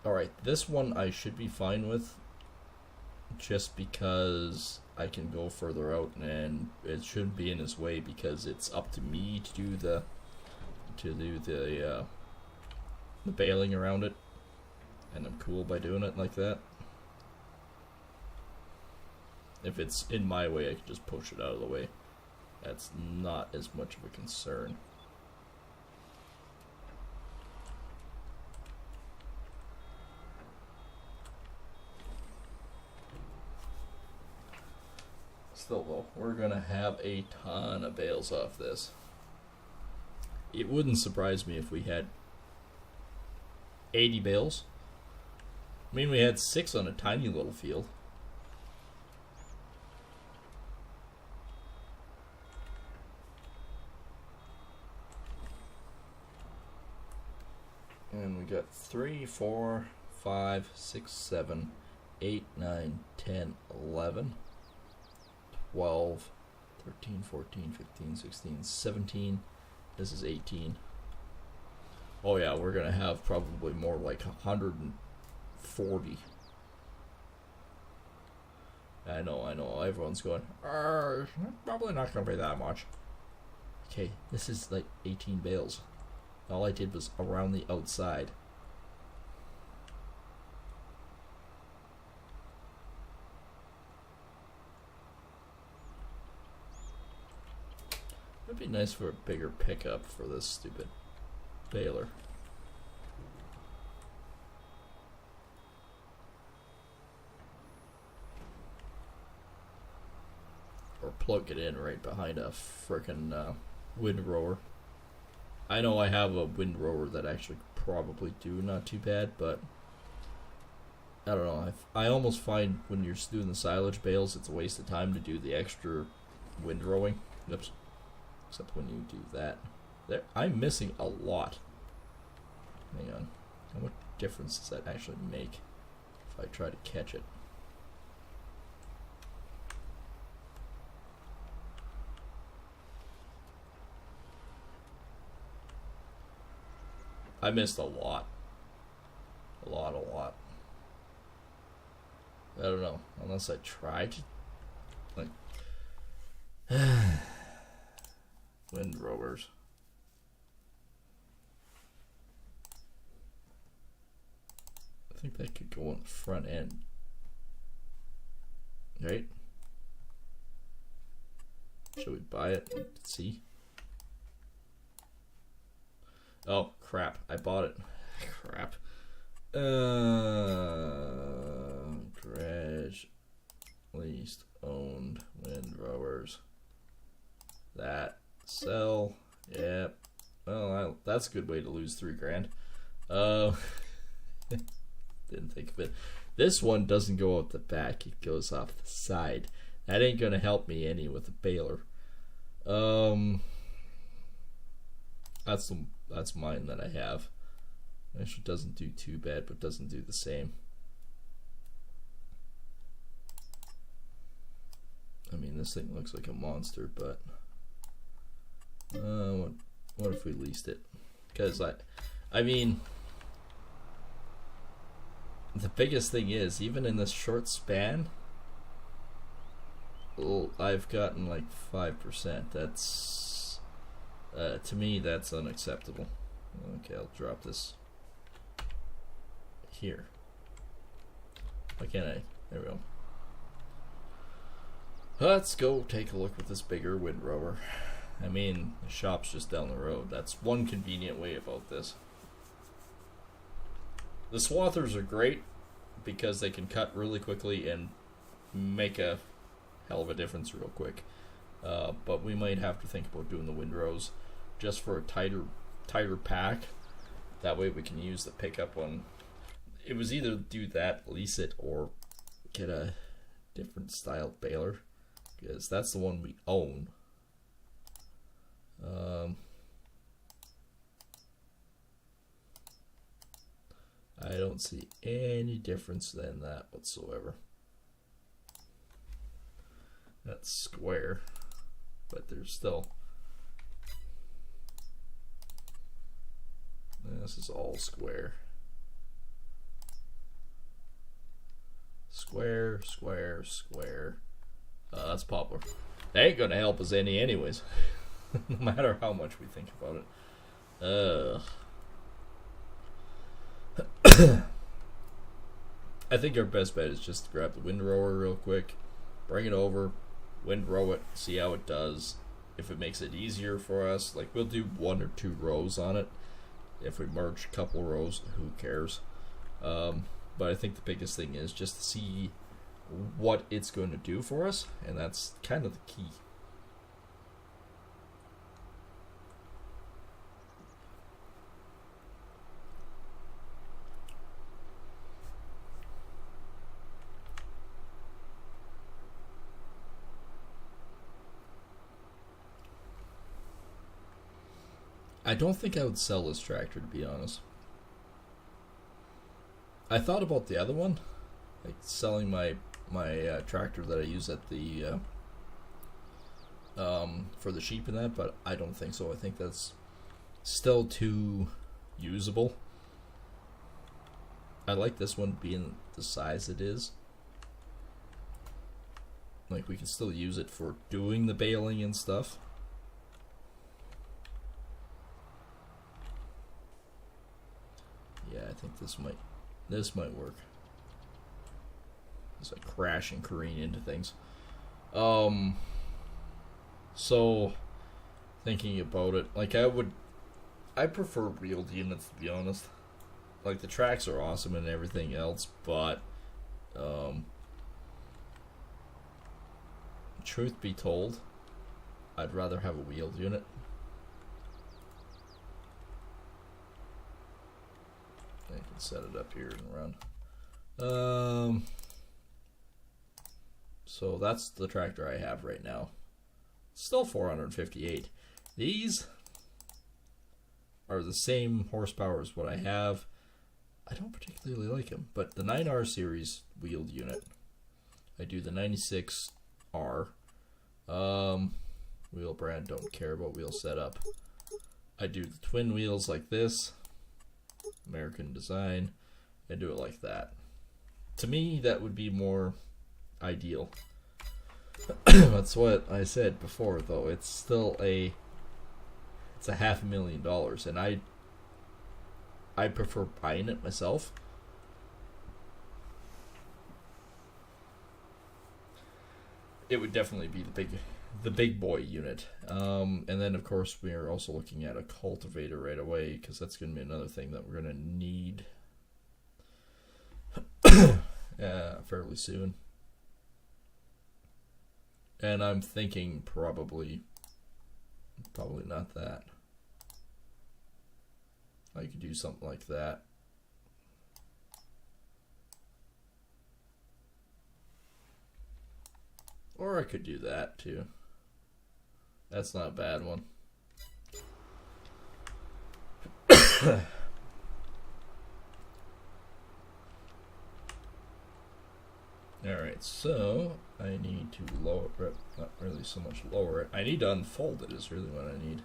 Alright, this one I should be fine with, just because I can go further out and it shouldn't be in his way, because it's up to me to do the baling around it, and I'm cool by doing it like that. If it's in my way, I can just push it out of the way. That's not as much of a concern. Still though, we're gonna have a ton of bales off this. It wouldn't surprise me if we had 80 bales. I mean, we had 6 on a tiny little field. And we got 3, 4, 5, 6, 7, 8, 9, 10, 11. 12, 13, 14, 15, 16, 17. This is 18. Oh yeah, we're gonna have probably more like 140. I know, everyone's going, probably not gonna be that much. Okay, this is like 18 bales. All I did was around the outside. It'd be nice for a bigger pickup for this stupid baler. Or plug it in right behind a frickin' windrower. I know I have a windrower that actually probably do not too bad, but I don't know. I almost find when you're doing the silage bales, it's a waste of time to do the extra windrowing. Oops. Except when you do that. There, I'm missing a lot. Hang on. How much difference does that actually make if I try to catch it? I missed a lot. A lot. I don't know. Unless I try to, like... Windrowers. I think that could go on the front end. Right? Should we buy it and see? Oh, crap. I bought it. Crap. Garage least owned windrowers. That. Sell. Yep. Well, that's a good way to lose $3,000. Didn't think of it. This one doesn't go out the back. It goes off the side. That ain't gonna help me any with the baler. That's mine that I have. Actually doesn't do too bad, but doesn't do the same. I mean, this thing looks like a monster, but what if we leased it? Because I mean, the biggest thing is, even in this short span, I've gotten like 5%. That's to me, that's unacceptable. Okay, I'll drop this here. Why can't I? There we go. Let's go take a look with this bigger windrower. I mean, the shop's just down the road. That's one convenient way about this. The swathers are great because they can cut really quickly and make a hell of a difference real quick. But we might have to think about doing the windrows just for a tighter pack. That way we can use the pickup on. It was either do that, lease it, or get a different style baler, because that's the one we own. I don't see any difference in that whatsoever. That's square, but there's still. This is all square. Square, square, square. That's poplar. That ain't gonna help us any anyways. No matter how much we think about it. I think our best bet is just to grab the windrower real quick, bring it over, windrow it, see how it does. If it makes it easier for us, like we'll do 1 or 2 rows on it. If we merge a couple rows, who cares? But I think the biggest thing is just to see what it's going to do for us, and that's kind of the key. I don't think I would sell this tractor, to be honest. I thought about the other one, like selling my tractor that I use at the for the sheep and that, but I don't think so. I think that's still too usable. I like this one being the size it is. Like we can still use it for doing the baling and stuff. Yeah, I think this might work. It's like crash and careen into things. So thinking about it, like I prefer wheeled units, to be honest. Like the tracks are awesome and everything else, but truth be told, I'd rather have a wheeled unit. I can set it up here and run. So that's the tractor I have right now. Still 458. These are the same horsepower as what I have. I don't particularly like them, but the 9R series wheeled unit. I do the 96R. Wheel brand, don't care about wheel setup. I do the twin wheels like this. American design. I do it like that. To me, that would be more ideal. That's what I said before, though. It's still it's $500,000, and I prefer buying it myself. It would definitely be the big boy unit. And then, of course, we are also looking at a cultivator right away, because that's going to be another thing that we're going to need fairly soon. And I'm thinking probably not that. I could do something like that. Or I could do that too. That's not a bad one. Alright, so I need to lower it, not really so much lower it. I need to unfold it is really what I need.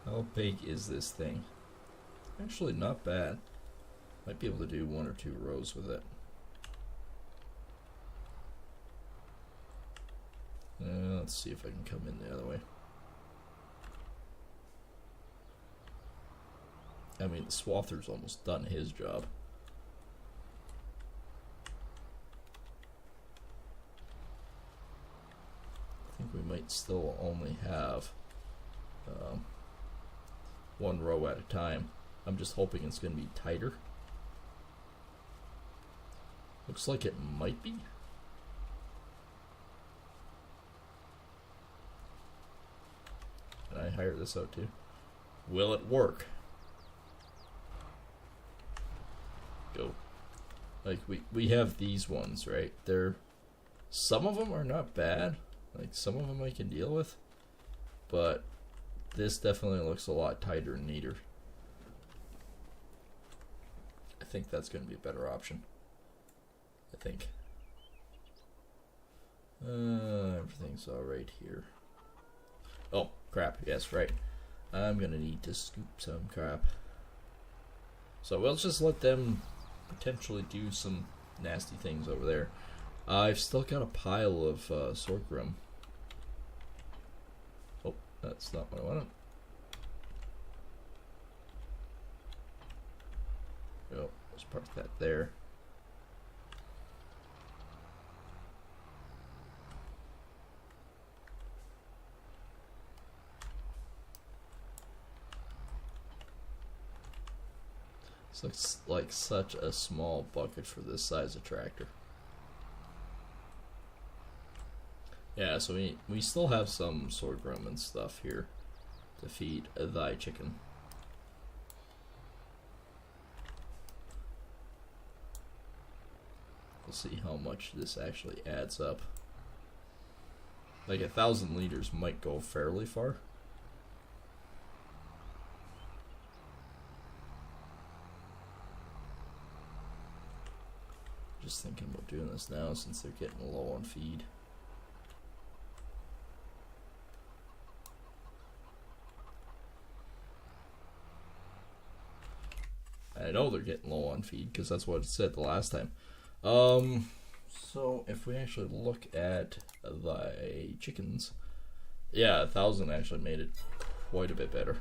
How big is this thing? Actually not bad. Might be able to do 1 or 2 rows with it. Let's see if I can come in the other way. I mean, the swather's almost done his job. I think we might still only have 1 row at a time. I'm just hoping it's going to be tighter. Looks like it might be. Can I hire this out too? Will it work? Go. Like we have these ones, right? Some of them are not bad. Like some of them I can deal with, but this definitely looks a lot tighter and neater. I think that's going to be a better option. I think. Everything's all right here. Oh, crap. Yes, right. I'm going to need to scoop some crap. So we'll just let them potentially do some nasty things over there. I've still got a pile of sorghum. Oh, that's not what I wanted. Oh, let's park that there. This looks like such a small bucket for this size of tractor. Yeah, so we still have some sorghum and stuff here to feed thy chicken. We'll see how much this actually adds up. Like 1,000 liters might go fairly far. Just thinking about doing this now since they're getting low on feed. I know they're getting low on feed because that's what it said the last time. So if we actually look at the chickens, yeah, 1,000 actually made it quite a bit better.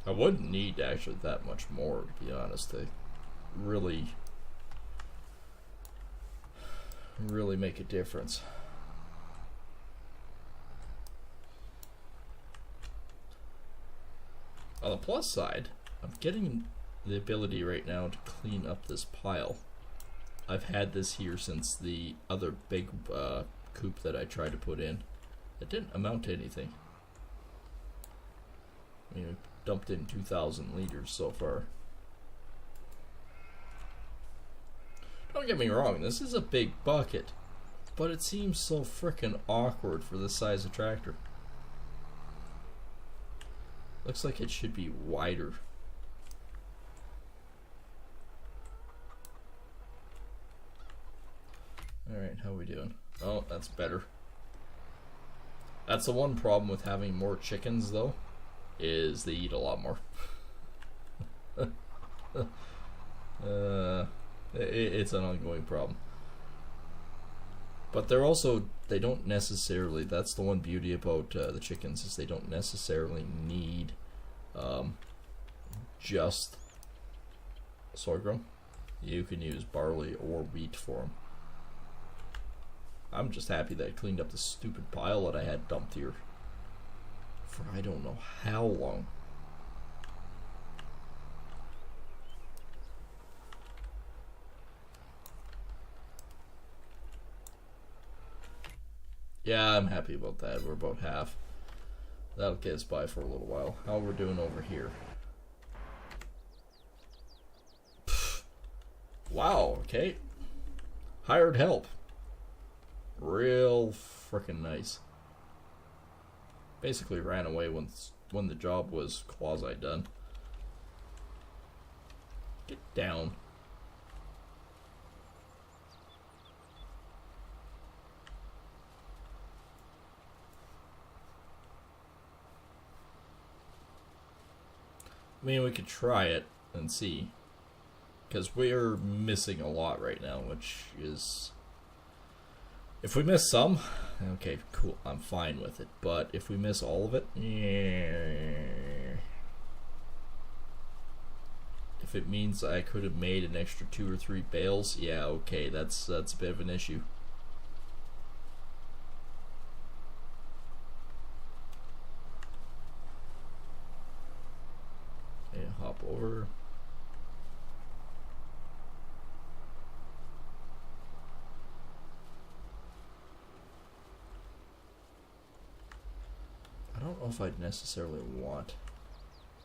I wouldn't need actually that much more, to be honest, to really make a difference. On the plus side, I'm getting the ability right now to clean up this pile. I've had this here since the other big coop that I tried to put in. It didn't amount to anything. I mean, we dumped in 2,000 liters so far. Don't get me wrong, this is a big bucket, but it seems so frickin' awkward for this size of tractor. Looks like it should be wider. Alright, how are we doing? Oh, that's better. That's the one problem with having more chickens, though, is they eat a lot more. It's an ongoing problem. But they don't necessarily, that's the one beauty about the chickens, is they don't necessarily need just sorghum. You can use barley or wheat for them. I'm just happy that I cleaned up the stupid pile that I had dumped here for I don't know how long. Yeah, I'm happy about that. We're about half. That'll get us by for a little while. How we're doing over here? Pfft. Wow, okay. Hired help. Real frickin' nice. Basically ran away when the job was quasi done. Get down. I mean, we could try it and see. Because we're missing a lot right now, which is... If we miss some, okay, cool, I'm fine with it. But if we miss all of it, yeah. If it means I could have made an extra 2 or 3 bales, yeah, okay, that's a bit of an issue. Okay, hop over. I don't know if I'd necessarily want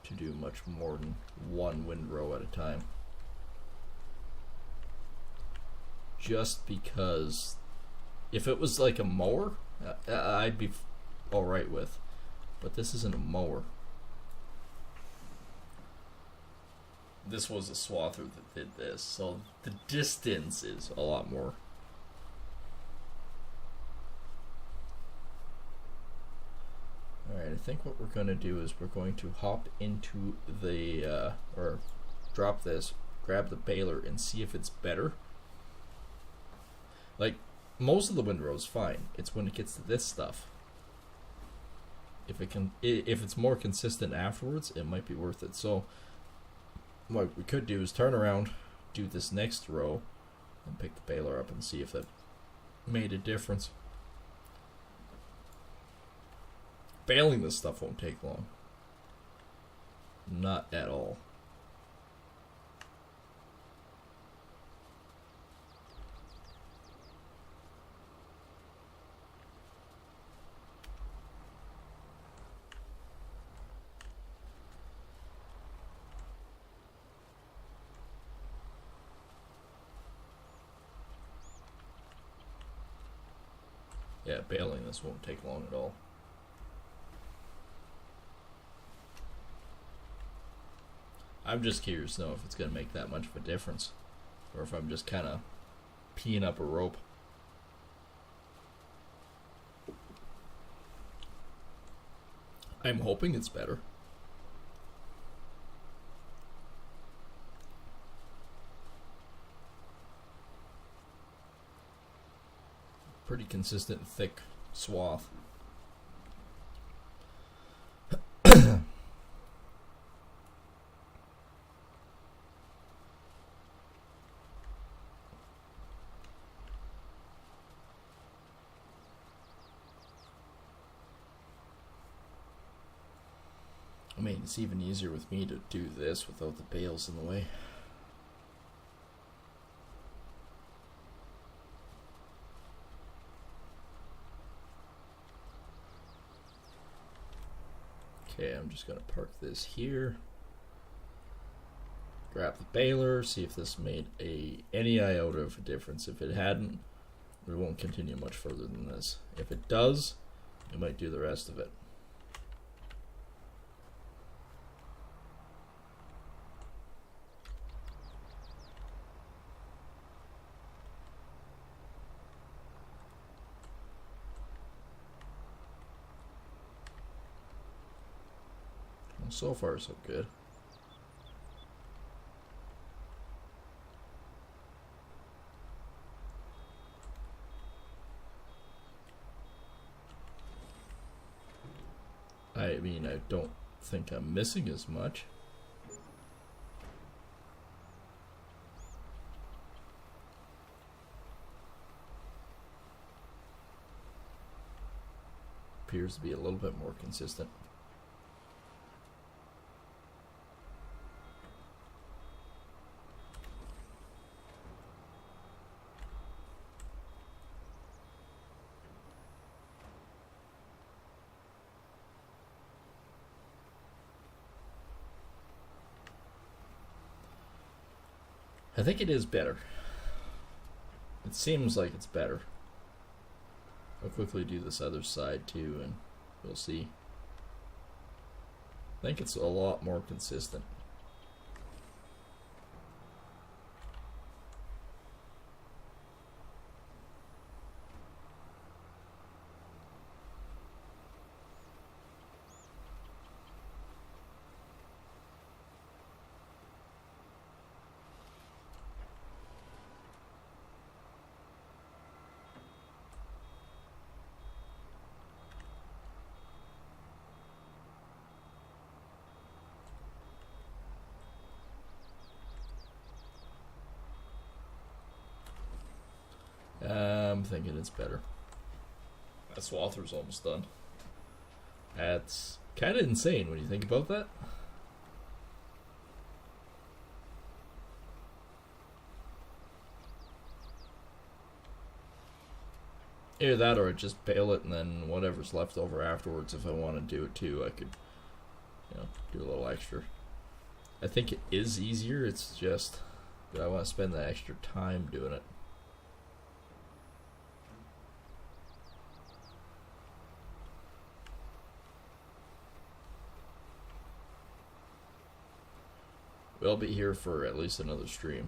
to do much more than 1 windrow at a time. Just because if it was like a mower, I'd be alright with. But this isn't a mower. This was a swather that did this, so the distance is a lot more. Alright, I think what we're going to do is we're going to hop into the, or drop this, grab the baler, and see if it's better. Like, most of the windrow's fine. It's when it gets to this stuff. If it's more consistent afterwards, it might be worth it. So, what we could do is turn around, do this next row, and pick the baler up and see if that made a difference. Baling this stuff won't take long. Not at all. Yeah, baling this won't take long at all. I'm just curious to know if it's going to make that much of a difference. Or if I'm just kind of peeing up a rope. I'm hoping it's better. Pretty consistent, thick swath. I mean, it's even easier with me to do this without the bales in the way. Okay, I'm just going to park this here. Grab the baler, see if this made any iota of a difference. If it hadn't, we won't continue much further than this. If it does, we might do the rest of it. Well, so far, so good. I mean, I don't think I'm missing as much. appears to be a little bit more consistent. I think it is better. It seems like it's better. I'll quickly do this other side too, and we'll see. I think it's a lot more consistent. I'm thinking it's better. That swather's almost done. That's kind of insane when you think about that. Either that or I just bale it and then whatever's left over afterwards, if I want to do it too, I could, do a little extra. I think it is easier, it's just that I want to spend the extra time doing it. We'll be here for at least another stream.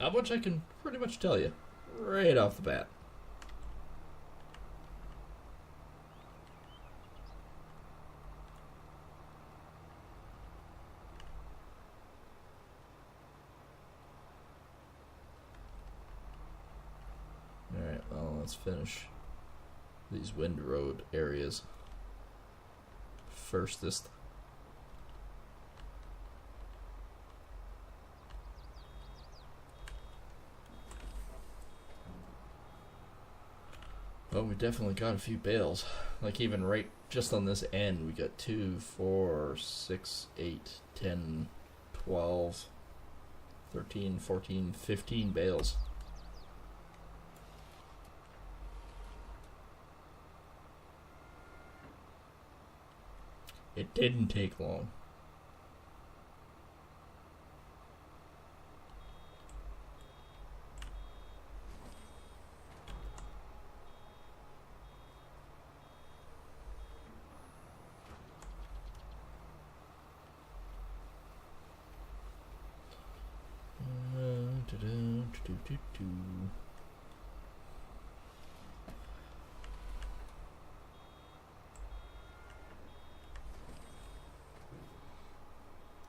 How much I can pretty much tell you right off the bat. Alright, well, let's finish these wind road areas firstest. Well, we definitely got a few bales. Like even right just on this end, we got 2, 4, 6, 8, 10, 12, 13, 14, 15 bales. It didn't take long.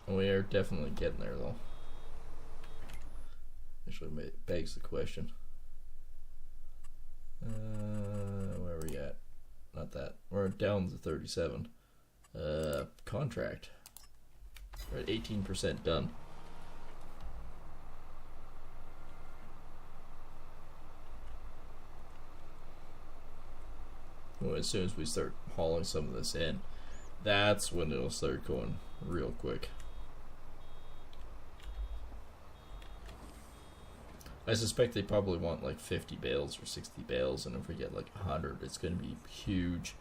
We are definitely getting there, though. Actually, begs the question. Where are we at? Not that. We're down to 37. Contract. We're at 18% done. Well, as soon as we start hauling some of this in, that's when it'll start going real quick. I suspect they probably want like 50 bales or 60 bales, and if we get like 100, it's going to be huge.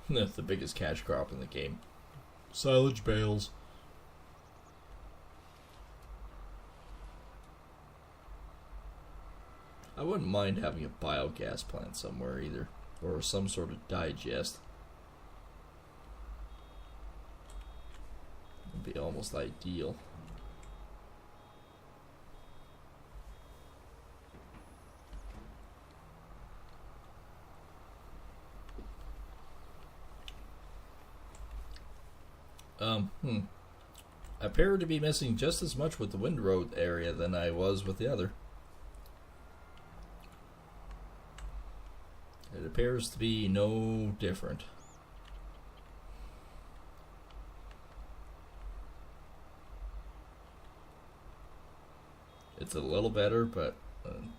That's the biggest cash crop in the game. Silage bales. I wouldn't mind having a biogas plant somewhere either, or some sort of digest. It'd be almost ideal. I appear to be missing just as much with the wind road area than I was with the other. It appears to be no different. It's a little better, but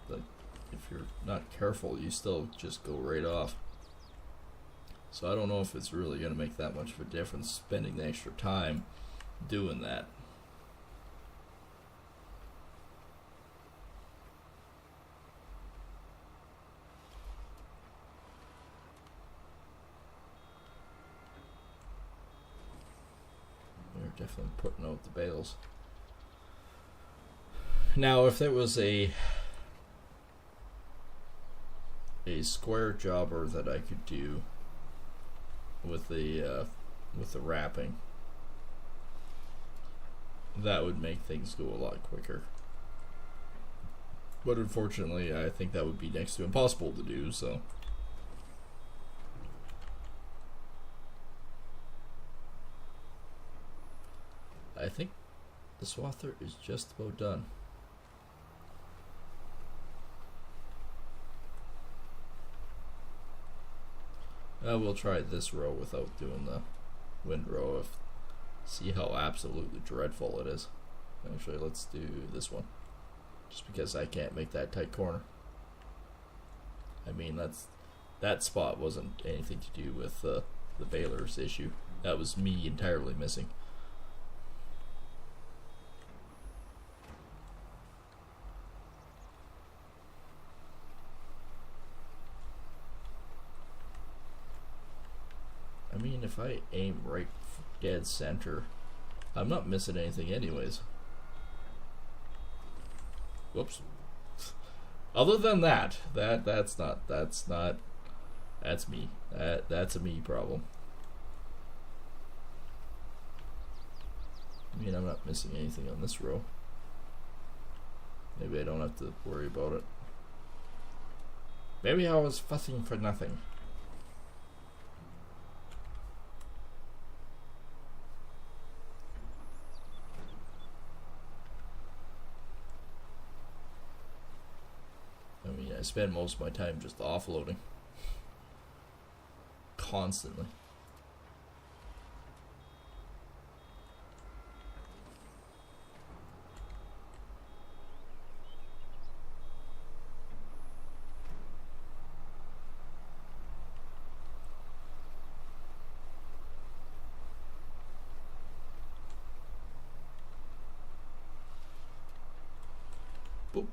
the if you're not careful, you still just go right off. So I don't know if it's really going to make that much of a difference spending the extra time doing that. They're definitely putting out the bales. Now, if there was a square jobber that I could do with the wrapping, that would make things go a lot quicker. But unfortunately, I think that would be next to impossible to do, so. I think the swather is just about done. We'll try this row without doing the windrow, see how absolutely dreadful it is. Actually, let's do this one, just because I can't make that tight corner. I mean, that spot wasn't anything to do with the baler's issue. That was me entirely missing. I mean, if I aim right dead center, I'm not missing anything anyways. Whoops. Other than that's me. That's a me problem. I mean, I'm not missing anything on this row. Maybe I don't have to worry about it. Maybe I was fussing for nothing. I spend most of my time just offloading. Constantly. Boop.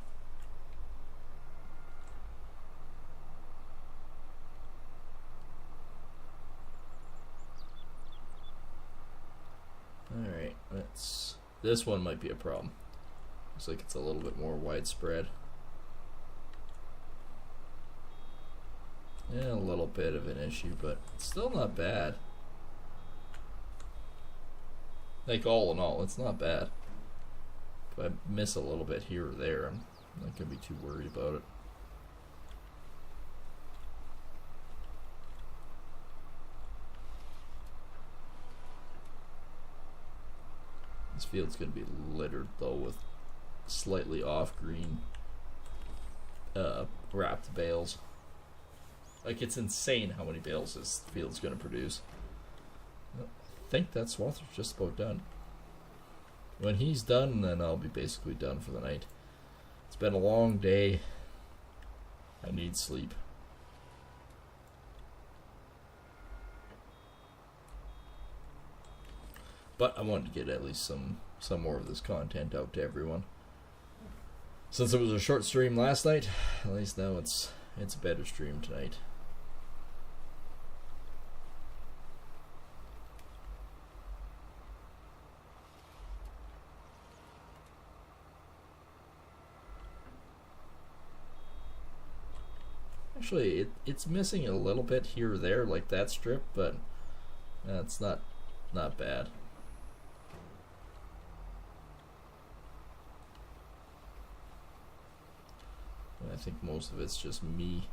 Alright, this one might be a problem. Looks like it's a little bit more widespread. Yeah, a little bit of an issue, but it's still not bad. Like, all in all, it's not bad. If I miss a little bit here or there, I'm not going to be too worried about it. This field's going to be littered, though, with slightly off-green wrapped bales. Like, it's insane how many bales this field's going to produce. I think that swather's just about done. When he's done, then I'll be basically done for the night. It's been a long day. I need sleep. But I wanted to get at least some more of this content out to everyone. Since it was a short stream last night, at least now it's a better stream tonight. Actually, it's missing a little bit here or there, like that strip, but it's not bad. I think most of it's just me.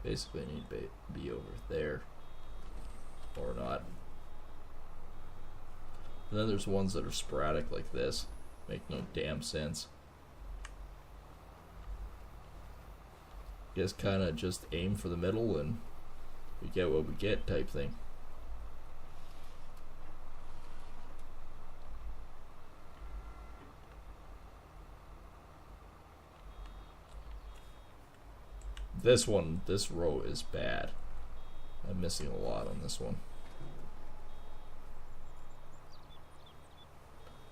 Basically, I need to be over there, or not. And then there's ones that are sporadic like this, make no damn sense. guess kind of just aim for the middle and we get what we get type thing. This row is bad. I'm missing a lot on this one.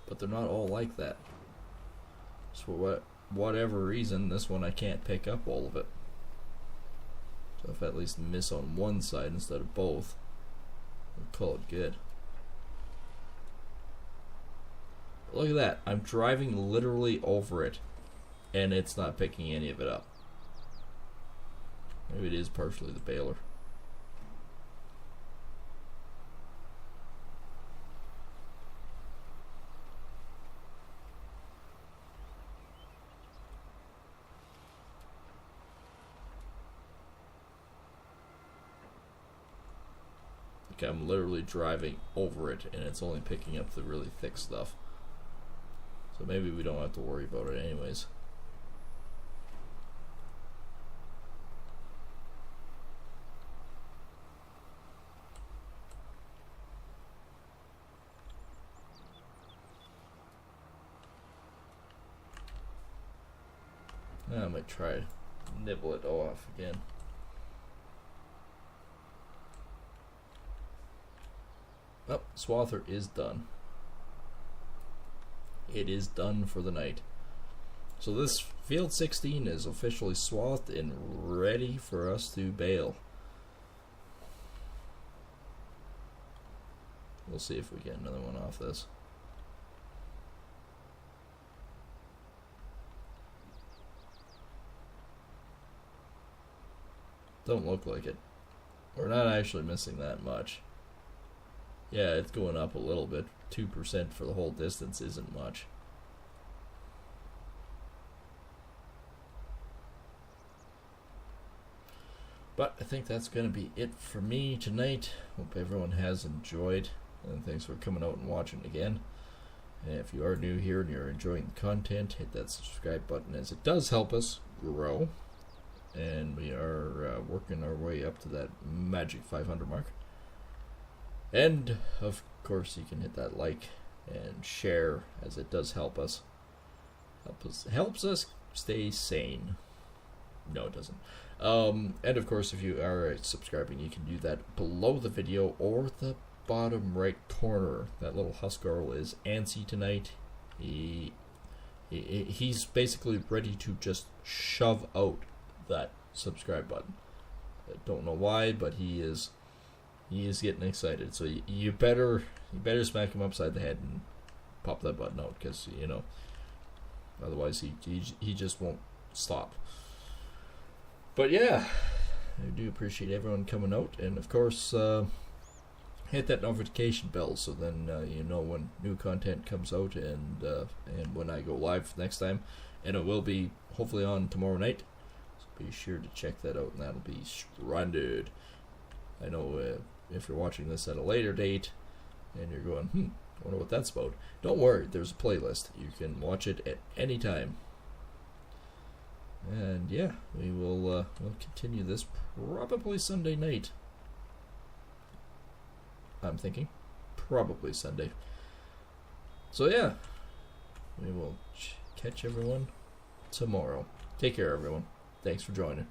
But they're not all like that. So for whatever reason, this one I can't pick up all of it. So if I at least miss on one side instead of both, we'll call it good. Look at that. I'm driving literally over it, and it's not picking any of it up. Maybe it is partially the baler. Like I'm literally driving over it and it's only picking up the really thick stuff. So maybe we don't have to worry about it anyways. I might try to nibble it off again. Oh, swather is done. It is done for the night. So this field 16 is officially swathed and ready for us to bale. We'll see if we get another one off this. Don't look like it. We're not actually missing that much. Yeah, it's going up a little bit. 2% for the whole distance isn't much. But I think that's going to be it for me tonight. Hope everyone has enjoyed. And thanks for coming out and watching again. And if you are new here and you're enjoying the content, hit that subscribe button as it does help us grow. And we are working our way up to that magic 500 mark. And of course you can hit that like and share as it does help us. Helps us stay sane. No, it doesn't. And of course if you are subscribing, you can do that below the video or the bottom right corner. That little Huskarl is antsy tonight. He's basically ready to just shove out that subscribe button. I don't know why, but he is getting excited. So you better smack him upside the head and pop that button out, because you know, otherwise he just won't stop. But yeah, I do appreciate everyone coming out, and of course hit that notification bell so then you know when new content comes out and when I go live next time, and it will be hopefully on tomorrow night. So be sure to check that out, and that'll be splendid. I know if you're watching this at a later date and you're going, I wonder what that's about. Don't worry, there's a playlist. You can watch it at any time. And yeah, we'll continue this probably Sunday night. I'm thinking probably Sunday. So yeah, we will catch everyone tomorrow. Take care, everyone. Thanks for joining.